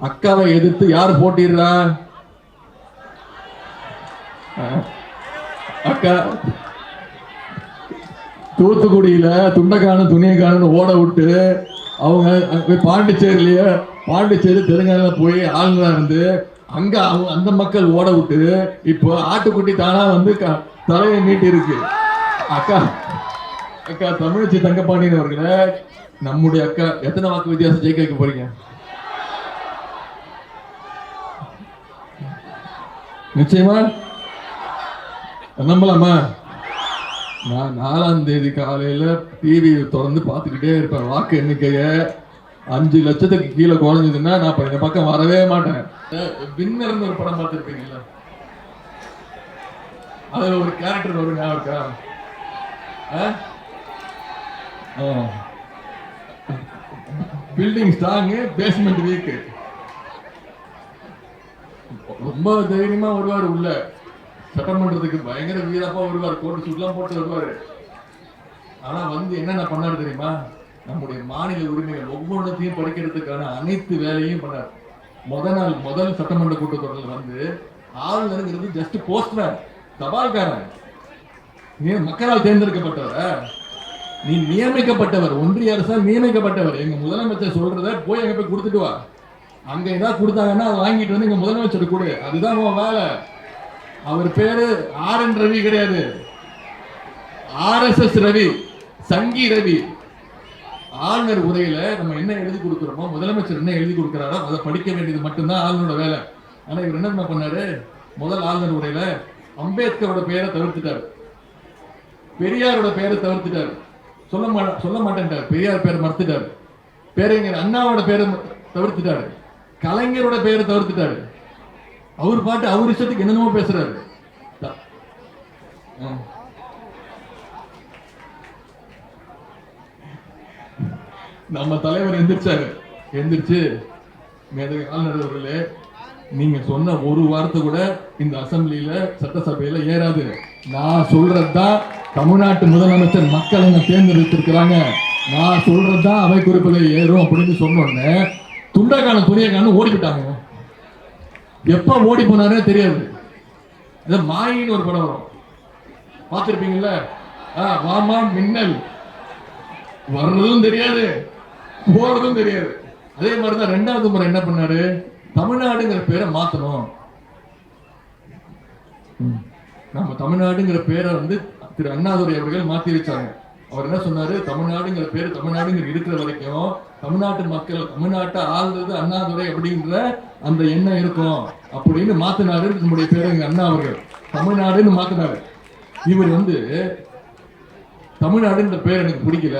அக்காவை எதிர்த்து யார் போட்டிடுறா? அக்கா தூத்துக்குடியில துண்டக்கான துணியக்கானு ஓட விட்டு அவங்க பாண்டிச்சேரி தெலுங்கானா போய் ஆளுநரா இருந்து அங்க அந்த மக்கள் ஓட விட்டு இப்போ ஆட்டுக்குட்டி தானா வந்து தலையை நீட்டி இருக்கு. அக்கா அக்கா தமிழச்சி தங்கப்பாண்டியன் அவர்களே, நம்முடைய அக்கா எத்தனை வாக்கு வித்தியாசம் ஜெயிக்க வைக்க போறீங்க? நிச்சயமா நம்பலாமா? நான் 4ஆம் தேதி காலையில டிவி தொடர்ந்து பார்த்துக்கிட்டே இருப்பேன். வாக்கு எண்ணிக்கைய 5 லட்சத்துக்கு கீழே குறைஞ்சதுன்னா நான் இந்த பக்கம் வரவே மாட்டேன். வின்னர்னு ஒரு படம் பார்த்துருப்பீங்கல்ல, அதுல ஒரு கேரக்டர் வரும், ஞாபகம் இருக்கா? Building strong, basement weak. ரொம்ப தைரியமா வருவாரு உள்ள, சட்டமன்றத்துக்கு பயங்கர வீரப்பா வருவார், கோட்டு சூட்லாம் போட்டு வருவாரு. ஆனா வந்து என்னென்ன பண்ணாரு தெரியுமா? நம்முடைய மாநில உரிமைகள் ஒவ்வொன்றத்தையும் படிக்கிறதுக்கான அனைத்து வேலையும் பண்ணார். முதல் சட்டமன்ற கூட்டத்தொடரில் வந்து ஆளுநருங்கிறது ஜஸ்ட் போஸ்ட்மேன், தபால்காரன். நீ மக்களால் தேர்ந்தெடுக்கப்பட்டவர், நீ நியமிக்கப்பட்டவர், ஒன்றிய அரசால் நியமிக்கப்பட்டவர். எங்க முதலமைச்சர் சொல்றத போய் அங்க போய் கொடுத்துட்டு வா. அங்க ஏதாவது கொடுத்தாங்கன்னா அதை வாங்கிட்டு வந்து எங்க முதலமைச்சர் கொடு, அதுதான் உன் வேலை. அவர் பேரு RN ரவி கிடையாது, RSS ரவி, சங்கி ரவி. ஆளுநர் உரையில நம்ம என்ன எழுதி கொடுக்கிறோமோ, முதலமைச்சர் என்ன எழுதி கொடுக்கிறாரோ அதை படிக்க வேண்டியது மட்டும்தான் ஆளுநரோட வேலை. ஆனா இவர் என்ன பண்ணாரு? முதல் ஆளுநர் உரையில அம்பேத்கரோட பெயரை தவிர்த்துட்டாரு, பெரியாரோட பெயரை தவிர்த்துட்டாரு, சொல்ல மாட்டேன்ட்டார். பெரியார் பேரை மறுத்துட்டாரு, பேரறிஞர் அண்ணாவோட பேரை தவிர்த்துட்டாரு, கலைஞரோட பெயரை தவிர்த்துட்டாரு. அவர் பாட்டு அவர் இஷ்டத்துக்கு என்னென்னமோ பேசுறாரு. நம்ம தலைவர் எந்திரிச்சு ஆளுநர் அவர்களே, நீங்க சொன்ன ஒரு வார்த்தை கூட இந்த அசம்பிளியில சட்டசபையில ஏறாது. நான் சொல்றதுதான் தமிழ்நாட்டு முதலமைச்சர் மக்கள் என்ன தேர்ந்தெடுத்திருக்கிறாங்க, நான் சொல்றதுதான் அவை குறிப்பில் ஏறும் அப்படின்னு சொன்னோடனே துண்டக்கான துணியக்கான ஓடிவிட்டாங்க. எப்ப ஓடி போனாரே தெரியாது. மாயின்னு ஒரு படம் வரும், பார்த்திருப்பீங்கல்ல? வாமா மின்னல், வர்றதும் தெரியாது போறதும் தெரியாது. அதே மாதிரிதான் 2வது முறை என்ன பண்ணாரு? தமிழ்நாடுங்கிற பேரை மாத்தணும். நம்ம தமிழ்நாடுங்கிற பேரை வந்து திரு அண்ணாதுரை அவர்கள் மாத்தி வச்சாங்க. அவர் என்ன சொன்னாரு? தமிழ்நாடுங்கிற பேரு தமிழ்நாடுங்கிற இருக்கிற வரைக்கும் தமிழ்நாட்டு மக்கள், தமிழ்நாட்டை ஆள்றது அண்ணாதுரை அப்படிங்கிற அந்த எண்ணம் இருக்கும் அப்படின்னு மாத்தினாரு. நம்முடைய பேரு எங்க அண்ணா அவர்கள் தமிழ்நாடுன்னு மாத்தினாரு. இவர் வந்து தமிழ்நாடுன்ற பேர் எனக்கு பிடிக்கல,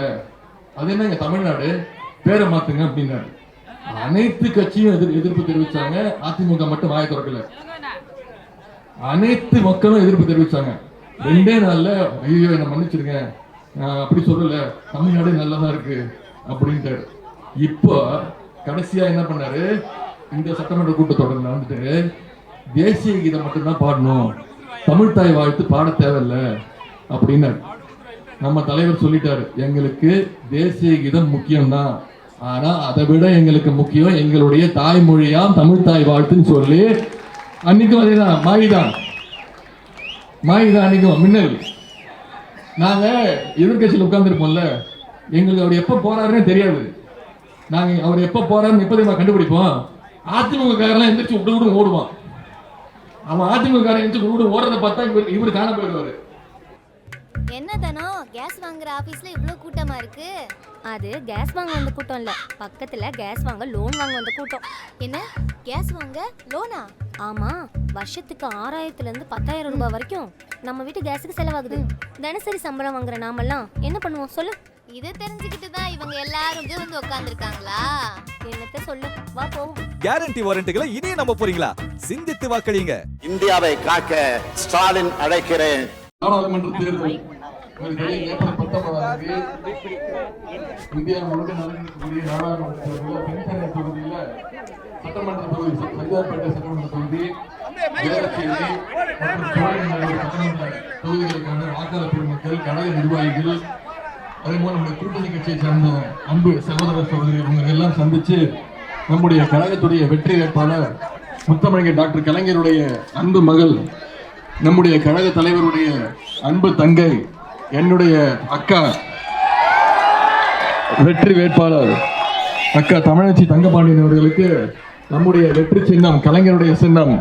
அது என்ன தமிழ்நாடு பேரை மாத்துங்க அப்படின்னாரு. அனைத்து கட்சியும் எதிர்ப்பு தெரிவிச்சாங்க. அதிமுக மட்டும் வாய திறக்கல, அனைத்து மக்களும் எதிர்ப்பு தெரிவிச்சாங்க. 2 நாள்ல ஐயோ என்ன மன்னிச்சிருங்க, அப்படி சொல்லல, தமிழ்நாடு நல்லதா இருக்கு அப்படின்ட்டு. இப்போ கடைசியா என்ன பண்ணாரு? இந்த சட்டமன்ற கூட்டத்தொடர்ல வந்துட்டு தேசிய கீதம் மட்டும்தான் பாடணும், தமிழ் தாய் வாழ்த்து பாட தேவையில்ல அப்படின்னாரு. நம்ம தலைவர் சொல்லிட்டாரு, எங்களுக்கு தேசிய கீதம் முக்கியம்தான், ஆனா அதை விட எங்களுக்கு முக்கியம் எங்களுடைய தாய்மொழியாம் தமிழ் தாய் வாழ்த்துன்னு சொல்லி அன்னைக்கும் அதேதான் மாயிதான் அன்னைக்கும் மின்னல். நாங்க எதிர்கட்சியில் உட்கார்ந்துருப்போம்ல, எங்களுக்கு அவர் எப்ப போறாருன்னே தெரியாது. நாங்க அவர் எப்ப போறாருன்னு எப்ப கண்டுபிடிப்போம்? அதிமுக காரெல்லாம் எந்திரிச்சு விட்டு ஓடுவான். அவன் அதிமுக காரன் எந்திரிச்சு விட்டு ஓடுறத பார்த்தா இவரு காண போயிடுவாரு. என்ன தானோ கேஸ் வாங்குற ஆபீஸ்ல இவ்ளோ கூட்டமா இருக்கு? அது கேஸ் வாங்க வந்த கூட்டம் இல்ல, பக்கத்துல கேஸ் வாங்க லோன் வாங்க வந்த கூட்டம். என்ன கேஸ் வாங்க லோனா? ஆமா, வருஷத்துக்கு 6000ல இருந்து 10000 ரூபாய் வரைக்கும் நம்ம வீட்டு கேஸுக்கு செலவாகுது. தினசரி சம்பளம் வாங்குற நாமெல்லாம் என்ன பண்ணுவோம் சொல்லு? இதை தெரிஞ்சுக்கிட்டு தான் இவங்க எல்லாரும் இங்க வந்து உட்கார்ந்துருக்காங்களா? என்னத்த சொல்லு, வா போவோம். கேரண்டி வாரண்டிகளை இனியே நம்ப போறீங்களா? சிந்தித்து வாக்களிங்க. இந்தியாவை காக்க ஸ்டாலின் அழைக்கிறேன். நாடாளுமன்ற தேர்தல் ஏப்ரல் 19 இந்தியா முழுக்க நடக்கக்கூடிய நாடாளுமன்ற தேர்தலில் தென்சென்னை தொகுதியில சட்டமன்ற தொகுதி, சைதாப்பேட்டை சட்டமன்ற தொகுதி, வேளச்சேரி மற்றும் சோழநகர் சட்டமன்ற தொகுதிகளுக்கான வாக்காளர் பெருமக்கள், கழக நிர்வாகிகள், அதே போல நம்முடைய கூட்டணி கட்சியை சார்ந்த அன்பு சகோதர சகோதரி இவங்க எல்லாம் சந்திச்சு நம்முடைய கழகத்துடைய வெற்றி வேட்பாளர் முத்தமிழர் டாக்டர் கலைஞருடைய அன்பு மகள், நம்முடைய கழக தலைவருடைய அன்பு தங்கை, என்னுடைய அக்கா வெற்றி வேட்பாளர் அக்கா தமிழச்சி தங்கபாண்டியன் அவர்களுக்கு நம்முடைய வெற்றி சின்னம், கலைஞருடைய சின்னம்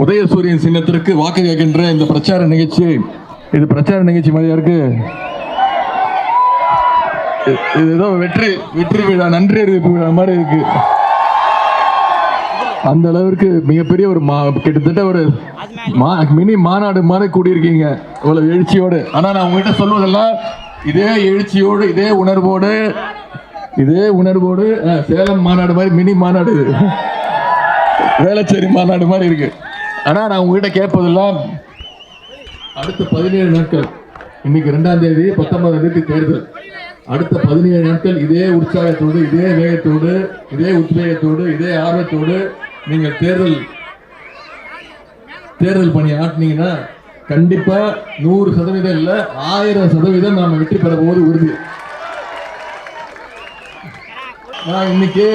உதயசூரியன் சின்னத்திற்கு வாக்கு கேட்கின்ற இந்த பிரச்சார நிகழ்ச்சி, இது பிரச்சார நிகழ்ச்சி மாதிரியா இருக்கு. இது ஏதோ வெற்றி விழா, நன்றி அறிவிப்பு விழா மாதிரி இருக்கு. அந்த அளவிற்கு மிகப்பெரிய ஒரு கிட்டத்தட்ட ஒரு மினி மாநாடு மாதிரி கூடியிருக்கீங்க இவ்வளவு எழுச்சியோடு. ஆனா நான் உங்ககிட்ட சொல்வதெல்லாம் இதே எழுச்சியோடு, இதே உணர்வோடு சேலம் மாநாடு மாதிரி மினி மாநாடு, வேளச்சேரி மாநாடு மாதிரி இருக்கு. ஆனா நான் உங்ககிட்ட கேட்பதெல்லாம் அடுத்த 17 நாட்கள், இன்னைக்கு 2ஆம் தேதி 19ஆம் தேதி தேர்தல், அடுத்த 17 நாட்கள் இதே உற்சாகத்தோடு, இதே வேகத்தோடு, இதே உத்வேகத்தோடு, இதே ஆர்வத்தோடு நீங்கள் தேர்தல் பணி ஆட்டினீங்கன்னா கண்டிப்பா 100% இல்ல 1000% நாம வெற்றி பெற போது உறுதி. நான் இன்னைக்கு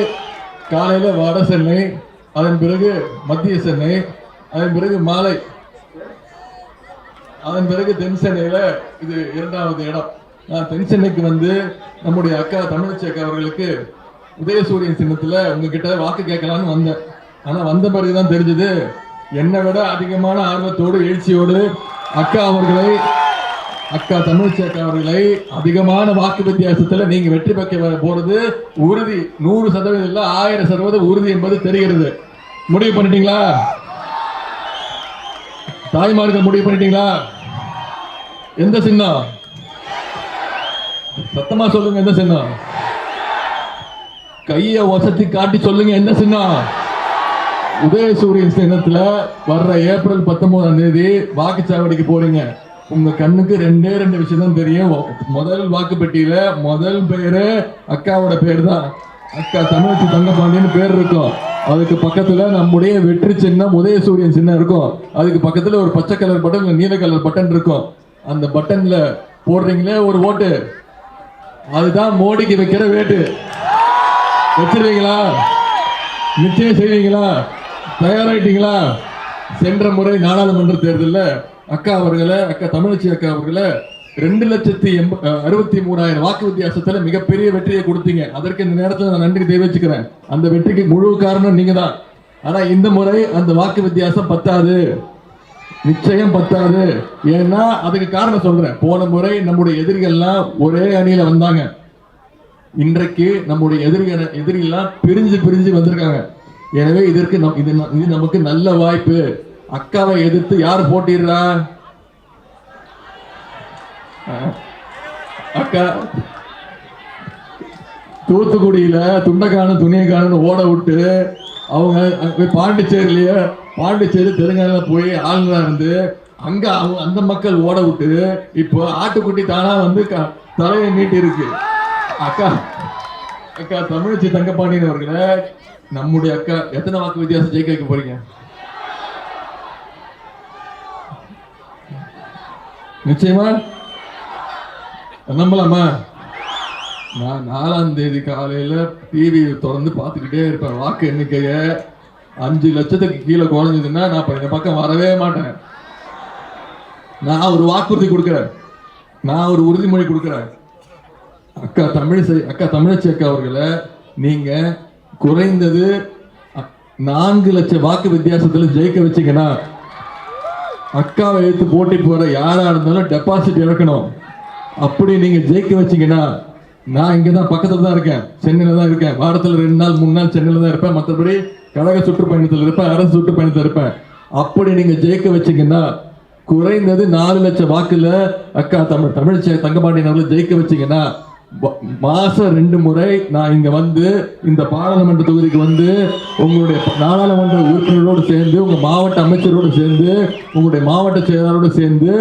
காலையில வட சென்னை, அதன் பிறகு மத்திய சென்னை, அதன் பிறகு மாலை, அதன் பிறகு தென் சென்னையில இது 2வது இடம். நான் தென் சென்னைக்கு வந்து நம்முடைய அக்கா தமிழச்சி அக்கா அவர்களுக்கு உதயசூரியன் சின்னத்துல உங்ககிட்ட வாக்கு கேட்கலான்னு வந்தேன். ஆனா வந்த பிறகுதான் தெரிஞ்சது, என்னை விட அதிகமான ஆர்வத்தோடு எழுச்சியோடு அக்கா தமிழச்சி அக்கா அவர்களை அதிகமான வாக்கு வித்தியாசத்துல நீங்க வெற்றி பெற்ற போறது உறுதி. 100% இல்ல 1000% உறுதி என்பது தெரிகிறது. முடிவு பண்ணிட்டீங்களா? தாய்மார்கள் முடிவு பண்ணிட்டீங்களா? எந்த சின்னம்? சத்தமா சொல்லுங்க, எந்த சின்னம்? கைய வசதி காட்டி சொல்லுங்க, எந்த சின்னம்? உதயசூரியன் சின்னத்துல வர்ற ஏப்ரல் 19ஆம் தேதி வாக்குச்சாவடிக்கு போறீங்க. உங்க கண்ணுக்கு 2 விஷயம் தான் தெரியும். முதல் வாக்கு பெட்டியில முதல் பேரு அக்காவோட பேர் தான், அக்கா தமிழச்சி தங்கபாண்டியன் பேர் இருக்கும். அதுக்கு பக்கத்துல நம்முடைய வெற்றி சின்னம் உதயசூரியன் சின்னம் இருக்கும். அதுக்கு பக்கத்துல ஒரு பச்சை கலர் பட்டன், நீல கலர் பட்டன் இருக்கும். அந்த பட்டன்ல போடுறீங்களே ஒரு ஓட்டு, அதுதான் மோடிக்கு வைக்கிற வேட்டு. வச்சிருவீங்களா? நிச்சயம் செய்வீங்களா? தயாராயிட்டீங்களா? சென்ற முறை நாடாளுமன்ற தேர்தலில் அக்கா தமிழச்சி அக்கா அவர்களை 2,63,000 வாக்கு வித்தியாசத்துல மிகப்பெரிய வெற்றியை கொடுத்தீங்க. அதற்கு இந்த நேரத்தில் நான் நன்றி தெரிவிச்சுக்கிறேன். அந்த வெற்றிக்கு முழு காரணம் நீங்க தான். ஆனா இந்த முறை அந்த வாக்கு வித்தியாசம் பத்தாது, நிச்சயம் பத்தாது. ஏன்னா அதுக்கு காரணம் சொல்றேன். போன முறை நம்முடைய எதிரிகள்லாம் ஒரே அணியில வந்தாங்க. இன்றைக்கு நம்முடைய எதிரிகள்லாம் பிரிஞ்சு வந்திருக்காங்க. எனவே இதற்கு இது நமக்கு நல்ல வாய்ப்பு. அக்காவை எதிர்த்து யார் போட்டிடுறா? அக்கா தூத்துக்குடியில துண்டக்கான துணியக்கான ஓட விட்டு அவங்க பாண்டிச்சேரி தெலுங்கானா போய் ஆளுநரா இருந்து அங்க அந்த மக்கள் ஓட விட்டு இப்போ ஆட்டுக்குட்டி தானா வந்து தலையை நீட்டி இருக்கு. அக்கா தமிழச்சி தங்கபாண்டியன் அவர்களை நம்முடைய அக்கா எத்தனை வாக்கு வித்தியாசம் ஜெயிக்க வைக்க போறீங்க? நிச்சயமா நம்பலாமா? நான் 4ஆம் தேதி காலையில டிவி தொடர்ந்து பார்த்துக்கிட்டே இருப்பேன். வாக்கு எண்ணிக்கைய 5 லட்சத்துக்கு கீழே குறைஞ்சதுன்னா நான் இந்த பக்கம் வரவே மாட்டேன். நான் ஒரு வாக்குறுதி கொடுக்கிறேன், நான் ஒரு உறுதிமொழி கொடுக்கிறேன். அக்கா தமிழச்சி அக்கா அவர்களை நீங்க குறைந்தது 4 லட்சம் வாக்கு வித்தியாசத்துல ஜெயிக்க வச்சீங்கன்னா, அக்காவை எடுத்து போட்டி போற யாரா இருந்தாலும் டெபாசிட் இழக்கணும். அப்படி நீங்க ஜெயிக்க வச்சீங்கன்னா, நான் இங்கதான் பக்கத்துல தான் இருக்கேன், சென்னையில தான் இருக்கேன். வாரத்துல 2 நாள் 3 நாள் சென்னையில தான் இருப்பேன். மற்றபடி கழக சுற்றுப்பயணத்தில் இருப்பேன், அரசு சுற்றுப்பயணத்தில் இருப்பேன். அப்படி நீங்க ஜெயிக்க வச்சீங்கன்னா குறைந்தது 4 லட்சம் வாக்குல அக்கா தமிழச்சி தங்கபாண்டியன் அவர்களை ஜெயிக்க வச்சீங்கன்னா, மாசம் 2 முறை நான் இங்க வந்து இந்த பாராளுமன்ற தொகுதிக்கு வந்து உங்களுடைய நாடாளுமன்ற உறுப்பினரோடு சேர்ந்து, உங்க மாவட்ட அமைச்சரோடு சேர்ந்து, உங்களுடைய மாவட்ட செயலாளரோடு சேர்ந்து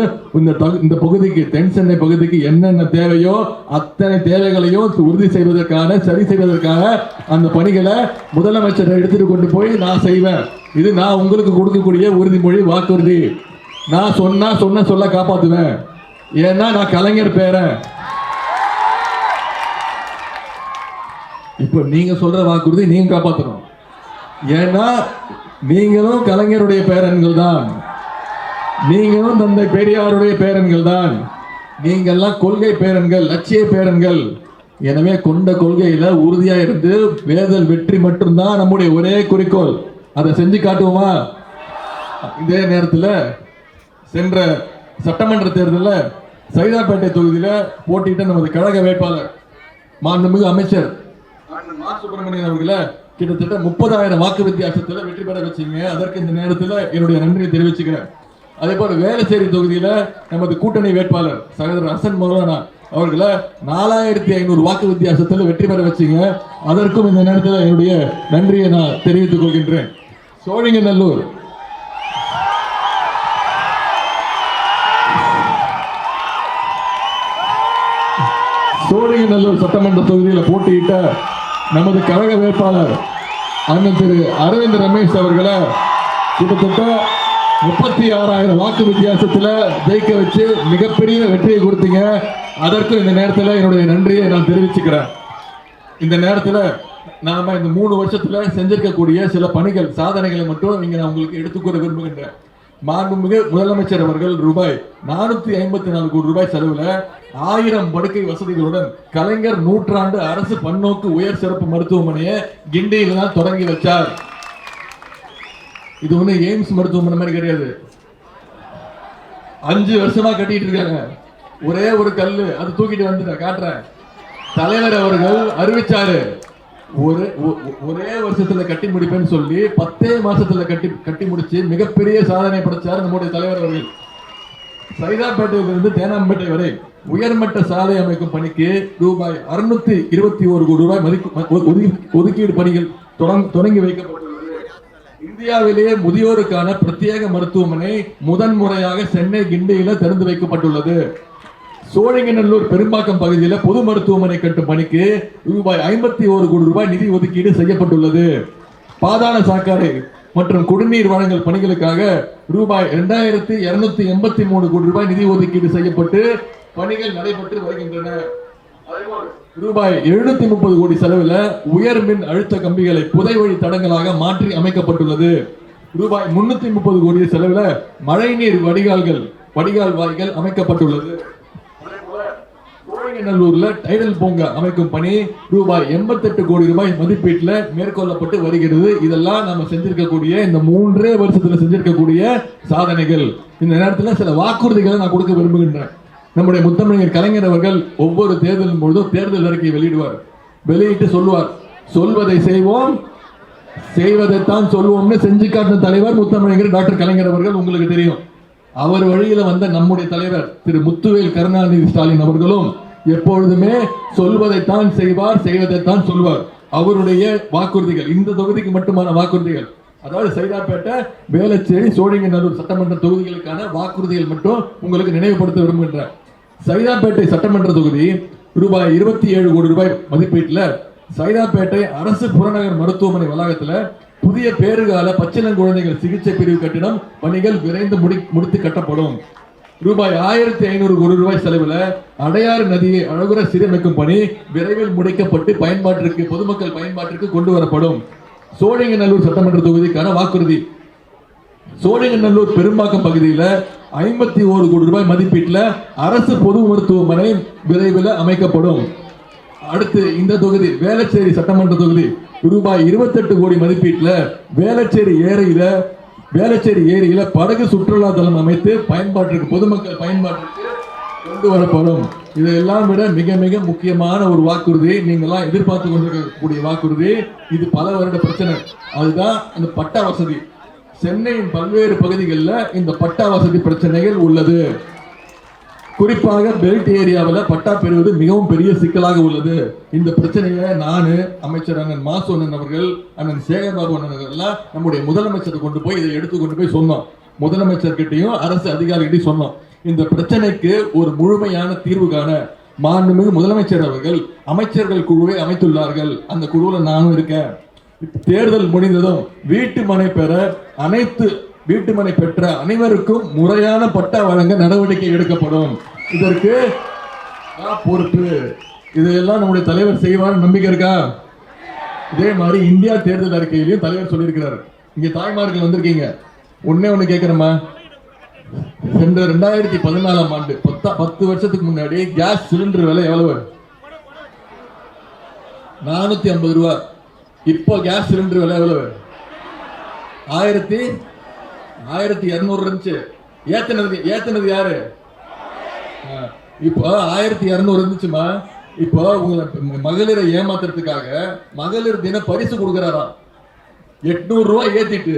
இந்த பகுதிக்கு, தென் சென்னை பகுதிக்கு என்னென்ன தேவையோ அத்தனை தேவைகளையும் உறுதி செய்வதற்கான, சரி செய்வதற்கான அந்த பணிகளை முதலமைச்சரை எடுத்துட்டு கொண்டு போய் நான் செய்வேன். இது நான் உங்களுக்கு கொடுக்கக்கூடிய உறுதிமொழி, வாக்குறுதி. நான் சொன்ன சொல்ல காப்பாத்துவேன். ஏன்னா நான் கலைஞர் பேரன். இப்ப நீங்க சொல்ற வாக்குறுதி நீங்க காப்பாற்றணும். ஏன்னா நீங்களும் கலைஞருடைய பேரன்கள் தான், நீங்களும் தந்தை பெரியாருடைய பேரன்கள் தான், நீங்கள்லாம் கொள்கை பேரன்கள், லட்சிய பேரன்கள். எனவே கொண்ட கொள்கையில உறுதியா இருந்து வேதல் வெற்றி மட்டும்தான் நம்முடைய ஒரே குறிக்கோள். அதை செஞ்சு காட்டுவோமா? இதே நேரத்தில் சென்ற சட்டமன்ற தேர்தலில் சைதாப்பேட்டை தொகுதியில போட்டியிட்ட நமது கழக வேட்பாளர் மாண்புமிகு அமைச்சர் மா சுப்பிரமணியன் அவர்களை கிட்டத்தட்ட 30,000 வாக்கு வித்தியாசத்தில் வெற்றி பெற வச்சீங்க. அதற்கு இந்த நேரத்தில் என்னுடைய நன்றியை தெரிவிச்சுக்கிறேன். அதே போல வேளச்சேரி தொகுதியில நமது கூட்டணி வேட்பாளர் சகோதரர் ஹசன் மௌலானா அவர்களை 4,500 வாக்கு வித்தியாசத்தில் வெற்றி பெற வச்சீங்க. அதற்கும் இந்த நேரத்தில் என்னுடைய நன்றியை நான் தெரிவித்துக் கொள்கின்றேன். சோழிங்கநல்லூர் சட்டமன்ற தொகுதியில் போட்டியிட்ட நமது கழக வேட்பாளர் அண்ணன் திரு அரவிந்த் ரமேஷ் அவர்களை கிட்டத்தட்ட 36,000 வாக்கு வித்தியாசத்தில் ஜெயிக்க வச்சு மிகப்பெரிய வெற்றியை கொடுத்தீங்க. அதற்கு இந்த நேரத்தில் என்னுடைய நன்றியை நான் தெரிவிச்சுக்கிறேன். இந்த நேரத்தில் நாம இந்த 3 வருஷத்துல செஞ்சிருக்கக்கூடிய சில பணிகள், சாதனைகளை மட்டும் இங்க நான் உங்களுக்கு எடுத்துக்கூற விரும்புகின்றேன். மாண்புமிகு முதலமைச்சர் அவர்கள் ரூபாய் 454 கோடி ரூபாய் செலவுல 1000 படுக்கை வசதிகளுடன் கலைஞர் நூற்றாண்டு அரசு பன்னோக்கு உயர் சிறப்பு மருத்துவமனையை கிண்டியில தான் தொடங்கி வச்சார். இது ஒண்ணு எய்ம்ஸ் மருத்துவமனை மாதிரி கிடையாது. 5 வருஷமா கட்டிட்டு இருக்காங்க. ஒரே ஒரு கல்லு அது தூக்கிட்டு வந்துட்டேன் காட்டுறேன். தலைவர் அவர்கள் அறிவிச்சாரு ஒரே வருஷத்துல கட்டி முடிப்பேன்னு சொல்லி 10 மாசத்துல கட்டி முடிச்சு மிகப்பெரிய சாதனை படைச்சார் நம்முடைய தலைவர் அவர்கள். சைதாப்பேட்டையிலிருந்து தேனாம்பேட்டை வரை உயர்மட்ட சாலை அமைக்கும் பணிக்கு ரூபாய் 621 கோடி ரூபாய் ஒதுக்கீடு பணிகள் தொடங்கி வைக்கப்பட்டுள்ளது. இந்தியாவிலேயே முதியோருக்கான பிரத்யேக மருத்துவமனை முதன்முறையாக சென்னை கிண்டியில திறந்து வைக்கப்பட்டுள்ளது. சோழிங்கநல்லூர் பெரும்பாக்கம் பகுதியில் பொது மருத்துவமனை கட்டும் பணிக்கு ரூபாய் 51 கோடி ரூபாய் நிதி ஒதுக்கீடு செய்யப்பட்டுள்ளது. பாதாள சாக்கடை மற்றும் குடிநீர் வழங்கல் பணிகளுக்காக ரூபாய் 2,283 கோடி ரூபாய் நிதி ஒதுக்கீடு செய்யப்பட்டு பணிகள் நடைபெற்று வருகின்றன. ரூபாய் 730 கோடி செலவில் உயர் மின் அழுத்த கம்பிகளை புதை வழி தடங்களாக மாற்றி அமைக்கப்பட்டுள்ளது. ரூபாய் 330 கோடி செலவில் மழைநீர் வடிகால் வாய்கள் அமைக்கப்பட்டுள்ளது. சோழிங்கநல்லூர்ல டைடல் பூங்கா அமைக்கும் பணி ரூபாய் 88 கோடி ரூபாய் மதிப்பீட்டில் மேற்கொள்ளப்பட்டு வருகிறது. இதெல்லாம் நம்ம செஞ்சிருக்கக்கூடிய இந்த 3 வருஷத்துல செஞ்சிருக்கக்கூடிய சாதனைகள். இந்த நேரத்தில் சில வாக்குறுதிகளை நான் கொடுக்க விரும்புகின்றேன். நம்முடைய முத்தமிழர் கலைஞர் அவர்கள் ஒவ்வொரு தேர்தலின் பொழுதும் தேர்தல் அறிக்கை வெளியிட்டு சொல்லுவார், சொல்வதை செய்வோம் செய்வதைத்தான் சொல்வோம்னு செஞ்சு காட்டின தலைவர் முத்தமிழர் டாக்டர் கலைஞர் அவர்கள். உங்களுக்கு தெரியும், அவர் வழியில வந்த நம்முடைய தலைவர் திரு முத்துவேல் கருணாநிதி ஸ்டாலின் அவர்களும் எப்பொழுதுமே சொல்வதைத்தான் செய்வார், செய்வதைத்தான் சொல்வார். அவருடைய வாக்குறுதிகள் இந்த தொகுதிக்கு மட்டுமான வாக்குறுதிகள், அதாவது சைதாப்பேட்டை, வேளச்சேரி, சோழிங்கநல்லூர் சட்டமன்ற தொகுதிகளுக்கான வாக்குறுதிகள் மட்டும் உங்களுக்கு நினைவுபடுத்த விரும்புகின்றேன். சைதாப்பேட்டை சட்டமன்ற தொகுதி ரூபாய் 27 கோடி ரூபாய் மதிப்பீட்டில் சைதாப்பேட்டை அரசு புறநகர் மருத்துவமனை வளாகத்தில் புதிய பேறுகால பச்சிளங்குழந்தைகள் சிகிச்சை பிரிவு கட்டிடம் பணிகள் விரைந்து முடித்து கட்டப்படும். ரூபாய் 1,500 கோடி ரூபாய் செலவில் அடையாறு நதியை அழகுற சீரமைக்கும் பணி விரைவில் முடிக்கப்பட்டு பொதுமக்கள் பயன்பாட்டிற்கு கொண்டு வரப்படும். சோழிங்கநல்லூர் சட்டமன்ற தொகுதிக்கான வாக்குறுதி, சோழிங்கநல்லூர் பெரும்பாக்கம் பகுதியில் 51 கோடி ரூபாய் மதிப்பீட்டில் அரசு பொது மருத்துவமனை விரைவில் அமைக்கப்படும். அடுத்து இந்த தொகுதி வேளச்சேரி சட்டமன்ற தொகுதி ரூபாய் 28 கோடி மதிப்பீட்டில் வேளச்சேரி ஏரியில படகு சுற்றுலா தளம் அமைத்து பொதுமக்கள் பயன்பாட்டிற்கு கொண்டு வரப்படும். இதெல்லாம் விட மிக மிக முக்கியமான ஒரு வாக்குறுதி, நீங்களாம் எதிர்பார்த்து கொண்டிருக்கக்கூடிய வாக்குறுதி, இது பல வருட பிரச்சனை, அதுதான் அந்த பட்டா வசதி. சென்னையின் பல்வேறு பகுதிகளில் இந்த பட்டா வசதி பிரச்சனைகள் உள்ளது. குறிப்பாக பெல்ட் ஏரியாவில் பட்டா பெறுவது மிகவும் பெரிய சிக்கலாக உள்ளது. இந்த பிரச்சனையை நான், அமைச்சர் அண்ணன் மாசு அண்ணன் அவர்கள், அண்ணன் சேகர்பாபு அண்ணன் அவர்கள் நம்முடைய முதலமைச்சரை இதை எடுத்துக்கொண்டு போய் சொன்னோம். முதலமைச்சர்கிட்டையும் அரசு அதிகாரிகிட்டையும் சொன்னோம். இந்த பிரச்சனைக்கு ஒரு முழுமையான தீர்வு காண மாண்புமிகு முதலமைச்சர் அவர்கள் அமைச்சர்கள் குழுவை அமைத்துள்ளார்கள். அந்த குழுவில் நானும் இருக்கேன். தேர்தல் முடிந்ததும் வீட்டுமனை பெற்ற அனைவருக்கும் முறையான பட்டா வழங்க நடவடிக்கை எடுக்கப்படும். இதற்கு பொறுப்பு. இதையெல்லாம் நம்முடைய தலைவர் செய்வார் நம்பிக்கை இருக்கா? இதே மாதிரி இந்தியா தேர்தல் அறிக்கையிலையும் தலைவர் சொல்லியிருக்கிறாரு. இங்க தாய்மார்கள் வந்திருக்கீங்க, ஒண்ணு கேட்கிறேம்மா. சென்ற 2014ஆம் ஆண்டு 10 வருஷத்துக்கு முன்னாடி கேஸ் சிலிண்டர் விலை எவ்வளவு? 450 ரூபாய். இப்போ கேஸ் சிலிண்டர் விலை எவ்வளவு? 1200 இருந்துச்சு. ஏத்தனது யாரு? இப்போ 1200 இருந்துச்சுமா. இப்போ உங்களை மகளிரை ஏமாத்துறதுக்காக மகளிர் தின பரிசு கொடுக்கிறாராம். 800 ரூபாய் ஏத்திட்டு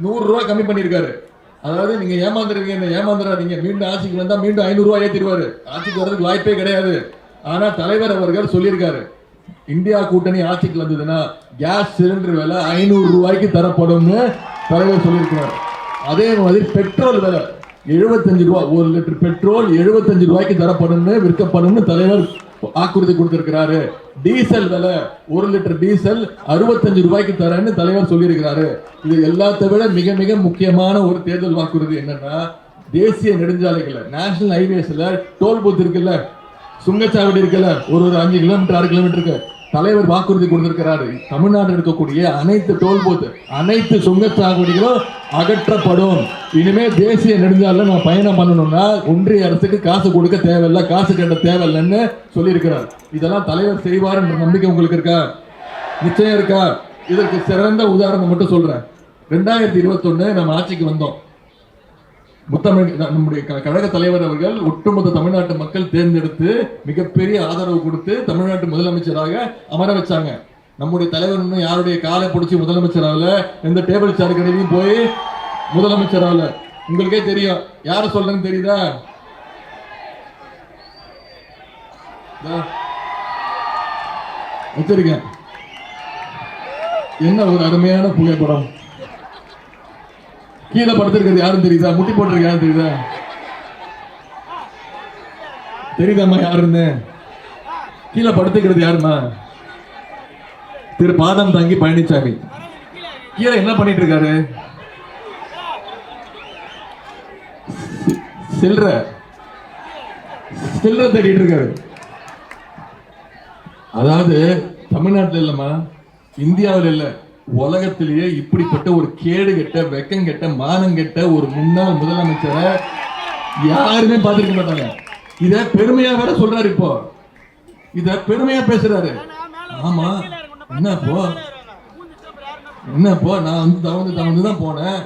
100 ரூபாய் கம்மி பண்ணிருக்காரு. அதாவது நீங்க ஏமாந்துறாதீங்க, மீண்டும் ஆட்சிக்கு வந்தா மீண்டும் 500 ரூபாய் ஏத்திடுவாரு. ஆட்சிக்கு வர்றதுக்கு வாய்ப்பே கிடையாது. ஆனா தலைவர் அவர்கள் சொல்லியிருக்காரு, இந்தியா கூட்டணி ஆட்சிக்கு வந்ததுன்னா கேஸ் சிலிண்டர் விலை 500 ரூபாய்க்கு தரப்படும்னு தலைவர் சொல்லியிருக்கிறார். அதே மாதிரி பெட்ரோல் விலை 75 ரூபாய், 1 லிட்டர் பெட்ரோல் 75 ரூபாய்க்கு தரப்படும்னு விற்கப்படும்னு தலைவர் வாக்குறுதி கொடுத்திருக்கிறாரு. டீசல் விலை 1 லிட்டர் டீசல் 65 ரூபாய்க்கு தரேன்னு தலைவர் சொல்லியிருக்கிறாரு. இது எல்லாத்தை விட மிக மிக முக்கியமான ஒரு தேர்தல் வாக்குறுதி என்னன்னா, தேசிய நெடுஞ்சாலைகள்ல நேஷனல் ஹைவேஸ்ல டோல் பூத் இருக்குல்ல, சுங்கச்சாவடி இருக்குல்ல, ஒரு 5 கிலோமீட்டர் 6 கிலோமீட்டருக்கு தலைவர் வாக்குறுதி கொடுத்திருக்கிறாரு. தமிழ்நாட்டில் இருக்கக்கூடிய அனைத்து டோல் பூத், அனைத்து சுங்கச்சாவடிகளும் அகற்றப்படும். இனிமே தேசிய நெடுஞ்சாலையில நம்ம பயணம் பண்ணணும்னா ஒன்றிய அரசுக்கு காசு கொடுக்க தேவையில்லை, காசு கட்ட தேவையில்லைன்னு சொல்லியிருக்கிறார். இதெல்லாம் தலைவர் செய்வார் என்ற நம்பிக்கை உங்களுக்கு இருக்கா? நிச்சயம் இருக்கா? இதற்கு சிறந்த உதாரணம் மட்டும் சொல்றேன். 2021 நம்ம ஆட்சிக்கு வந்தோம். நம்முடைய கழக தலைவர் அவர்கள் ஒட்டுமொத்த தமிழ்நாட்டு மக்கள் தேர்ந்தெடுத்து மிகப்பெரிய ஆதரவு கொடுத்து தமிழ்நாட்டு முதலமைச்சராக அமர வச்சாங்க. நம்முடைய தலைவர் இன்னும் யாருடைய காலை பிடிச்சி முதலமைச்சராகல, எந்த டேபிள் சேர் கடையிலையும் போய் முதலமைச்சராகல. உங்களுக்கே தெரியும் யார சொல்றேன்னு தெரியுதா? வச்சிருக்கேன். என்ன ஒரு அருமையான புகைப்படம். கீழே படுத்திருக்கிறது யாரும் தெரியுதா? முட்டி போட்டிருக்க யாரும் தெரியுதா? தெரியுதாம்மா யாருன்னு? கீழே படுத்துக்கிறது யாருமா? திரு பாதம் தாங்கி பழனிசாமி. கீழே என்ன பண்ணிட்டு இருக்காரு? சில்ற தேடிட்டு இருக்காரு. அதாவது தமிழ்நாட்டில் இல்லம்மா, இந்தியாவில் இல்ல, உலகத்திலேயே இப்படிப்பட்ட ஒரு கேடு கெட்ட, வெக்கம் கெட்ட, மானம் கெட்ட ஒரு முன்னாள் முதலமைச்சரை யாருமே பார்த்திருக்க மாட்டாங்க. இத பெருமையா வேற சொல்றாரு. இப்போ இத பெருமையா பேசுறாரு. ஆமா, என்னப்போ நான் வந்து தவந்து தான் போனேன்.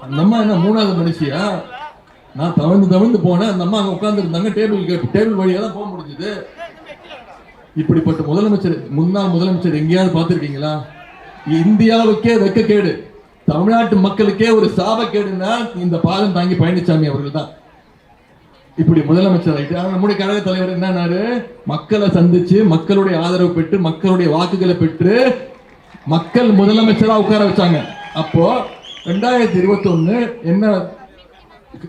அந்த அம்மா என்ன 3வது மனுஷியா? நான் தவந்து போனேன். அந்த அம்மா அங்க உட்கார்ந்து இருந்தாங்க. டேபிள் வழியா தான் போக முடிஞ்சது. இப்படிப்பட்ட முதலமைச்சர், முன்னாள் முதலமைச்சர் எங்கேயாவது பார்த்திருக்கீங்களா? இந்தியாவுக்கே வெக்கக்கேடு, தமிழ்நாட்டு மக்களுக்கே ஒரு சாபக்கேடுன்னா இந்த பாதம் தாங்கி பழனிசாமி அவர்கள் தான் இப்படி முதலமைச்சர் ஆயிட்டு. நம்முடைய கழக தலைவர் என்னன்னாரு, மக்களை சந்திச்சு மக்களுடைய ஆதரவு பெற்று மக்களுடைய வாக்குகளை பெற்று மக்கள் முதலமைச்சரா உட்கார வச்சாங்க. அப்போ 2021 என்ன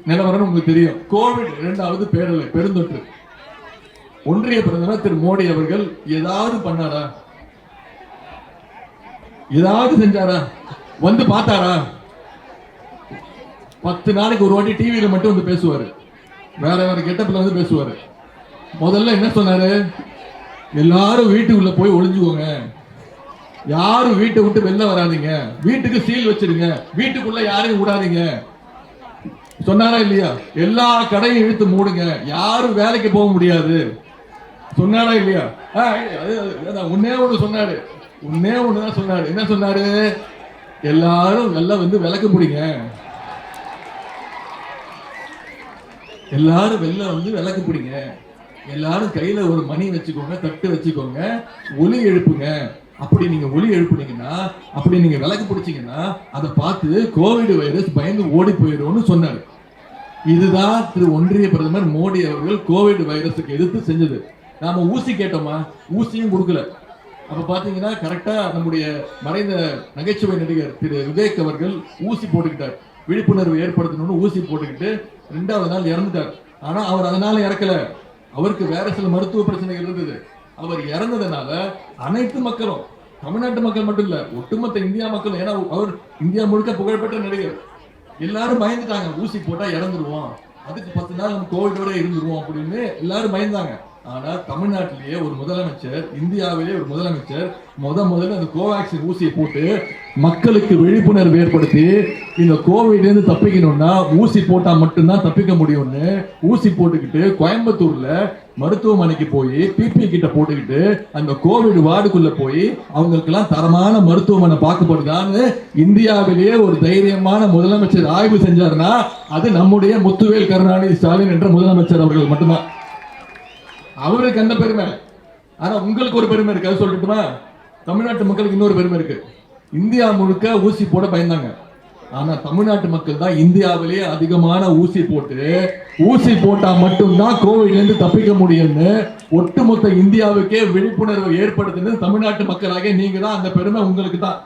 நிலவரம் உங்களுக்கு தெரியும். கோவிட் 2வது பேரலை, பெருந்தொற்று. ஒன்றிய பிரதமர் திரு மோடி அவர்கள் ஏதாவது பண்ணாரா? ஏதாவது செஞ்சாரா? வந்து பார்த்தாரா? 10 நாளைக்கு ஒரு வாட்டி டிவியில மட்டும் வந்து பேசுவாரு, வேற வேற கெட்டப்ல வந்து பேசுவாரு. முதல்ல என்ன சொன்னாரு? எல்லாரும் வீட்டுக்குள்ள போய் ஒளிஞ்சுக்கோங்க, யாரும் வீட்டை விட்டு வெளில வராதீங்க, வீட்டுக்கு சீல் வச்சிருங்க, வீட்டுக்குள்ள யாரையும் விடாதீங்க சொன்னாரா இல்லையா? எல்லா கடையும் இழுத்து மூடுங்க, யாரும் வேலைக்கு போக முடியாது சொன்னாரா இல்லையா? ஒன்னே ஒண்ணு சொன்னாரு, ஒன்னே ஒண்ணுதான் சொன்னாரு. என்ன சொன்னாரு? எல்லாரும் வெளில வந்து விளக்கு பிடிங்க, எல்லாரும் வெளில வந்து விளக்கு பிடிங்க, எல்லாரும் கையில ஒரு மணி வச்சுக்கோங்க, தட்டு வச்சுக்கோங்க, ஒலி எழுப்புங்க. அப்படி நீங்க ஒலி எழுப்புனீங்கன்னா, அப்படி நீங்க விளக்கு பிடிச்சீங்கன்னா அதை பார்த்து கோவிட் வைரஸ் பயந்து ஓடி போயிடும்னு சொன்னாரு. இதுதான் திரு ஒன்றிய பிரதமர் மோடி அவர்கள் கோவிட் வைரஸுக்கு எதிர்த்து செஞ்சது. நாம ஊசி கேட்டோமா? ஊசியும் கொடுக்கல. அப்ப பாத்தீங்கன்னா கரெக்டா நம்முடைய மறைந்த நகைச்சுவை நடிகர் திரு விவேக் அவர்கள் ஊசி போட்டுக்கிட்டார், விழிப்புணர்வு ஏற்படுத்தணும்னு ஊசி போட்டுக்கிட்டு 2வது நாள் இறந்துட்டார். ஆனா அவர் அதனால இறக்கல, அவருக்கு வேற சில மருத்துவ பிரச்சனைகள் இருந்தது. அவர் இறந்ததுனால அனைத்து மக்களும், தமிழ்நாட்டு மக்கள் மட்டும் இல்ல, ஒட்டுமொத்த இந்தியா மக்களும், ஏன்னா அவர் இந்தியா முழுக்க புகழ்பெற்ற நடிகர், எல்லாரும் பயந்துட்டாங்க. ஊசி போட்டா இறந்துருவோம், அதுக்கு 10 நாள் நம்ம கோவிடோட இருந்துருவோம் அப்படின்னு எல்லாரும் பயந்தாங்க. ஆனா தமிழ்நாட்டிலேயே ஒரு முதலமைச்சர், இந்தியாவிலேயே ஒரு முதலமைச்சர் முதல்ல அந்த கோவேக்சின் ஊசியை போட்டு மக்களுக்கு விழிப்புணர்வு ஏற்படுத்தி இந்த கோவிட்ல இருந்து தப்பிக்கணும்னா ஊசி போட்டா மட்டும்தான் தப்பிக்க முடியும்னு ஊசி போட்டுக்கிட்டு கோயம்புத்தூர்ல மருத்துவமனைக்கு போய் பிபி கிட்ட போட்டுக்கிட்டு அந்த கோவிட் வார்டுக்குள்ள போய் அவங்களுக்கு எல்லாம் தரமான மருத்துவமனை பார்க்கப்படுதான்னு இந்தியாவிலேயே ஒரு தைரியமான முதலமைச்சர் ஆய்வு செஞ்சாருன்னா அது நம்முடைய முத்துவேல் கருணாநிதி ஸ்டாலின் என்ற முதலமைச்சர் அவர்கள் மட்டும்தான். அவருக்கு அந்த பெருமை. ஆனா உங்களுக்கு ஒரு பெருமை இருக்கு, அது சொல்லட்டுமா? தமிழ்நாட்டு மக்களுக்கு இன்னொரு பெருமை இருக்கு. இந்தியா முழுக்க ஊசி போட பயந்தாங்க. ஆனா தமிழ்நாட்டு மக்கள் தான் இந்தியாவிலேயே அதிகமான ஊசி போட்டா மட்டும்தான் கோவிட்ல இருந்து தப்பிக்க முடியும்னு ஒட்டுமொத்த இந்தியாவுக்கே விழிப்புணர்வு ஏற்படுத்தினது தமிழ்நாட்டு மக்களாக நீங்க தான். அந்த பெருமை உங்களுக்கு தான்.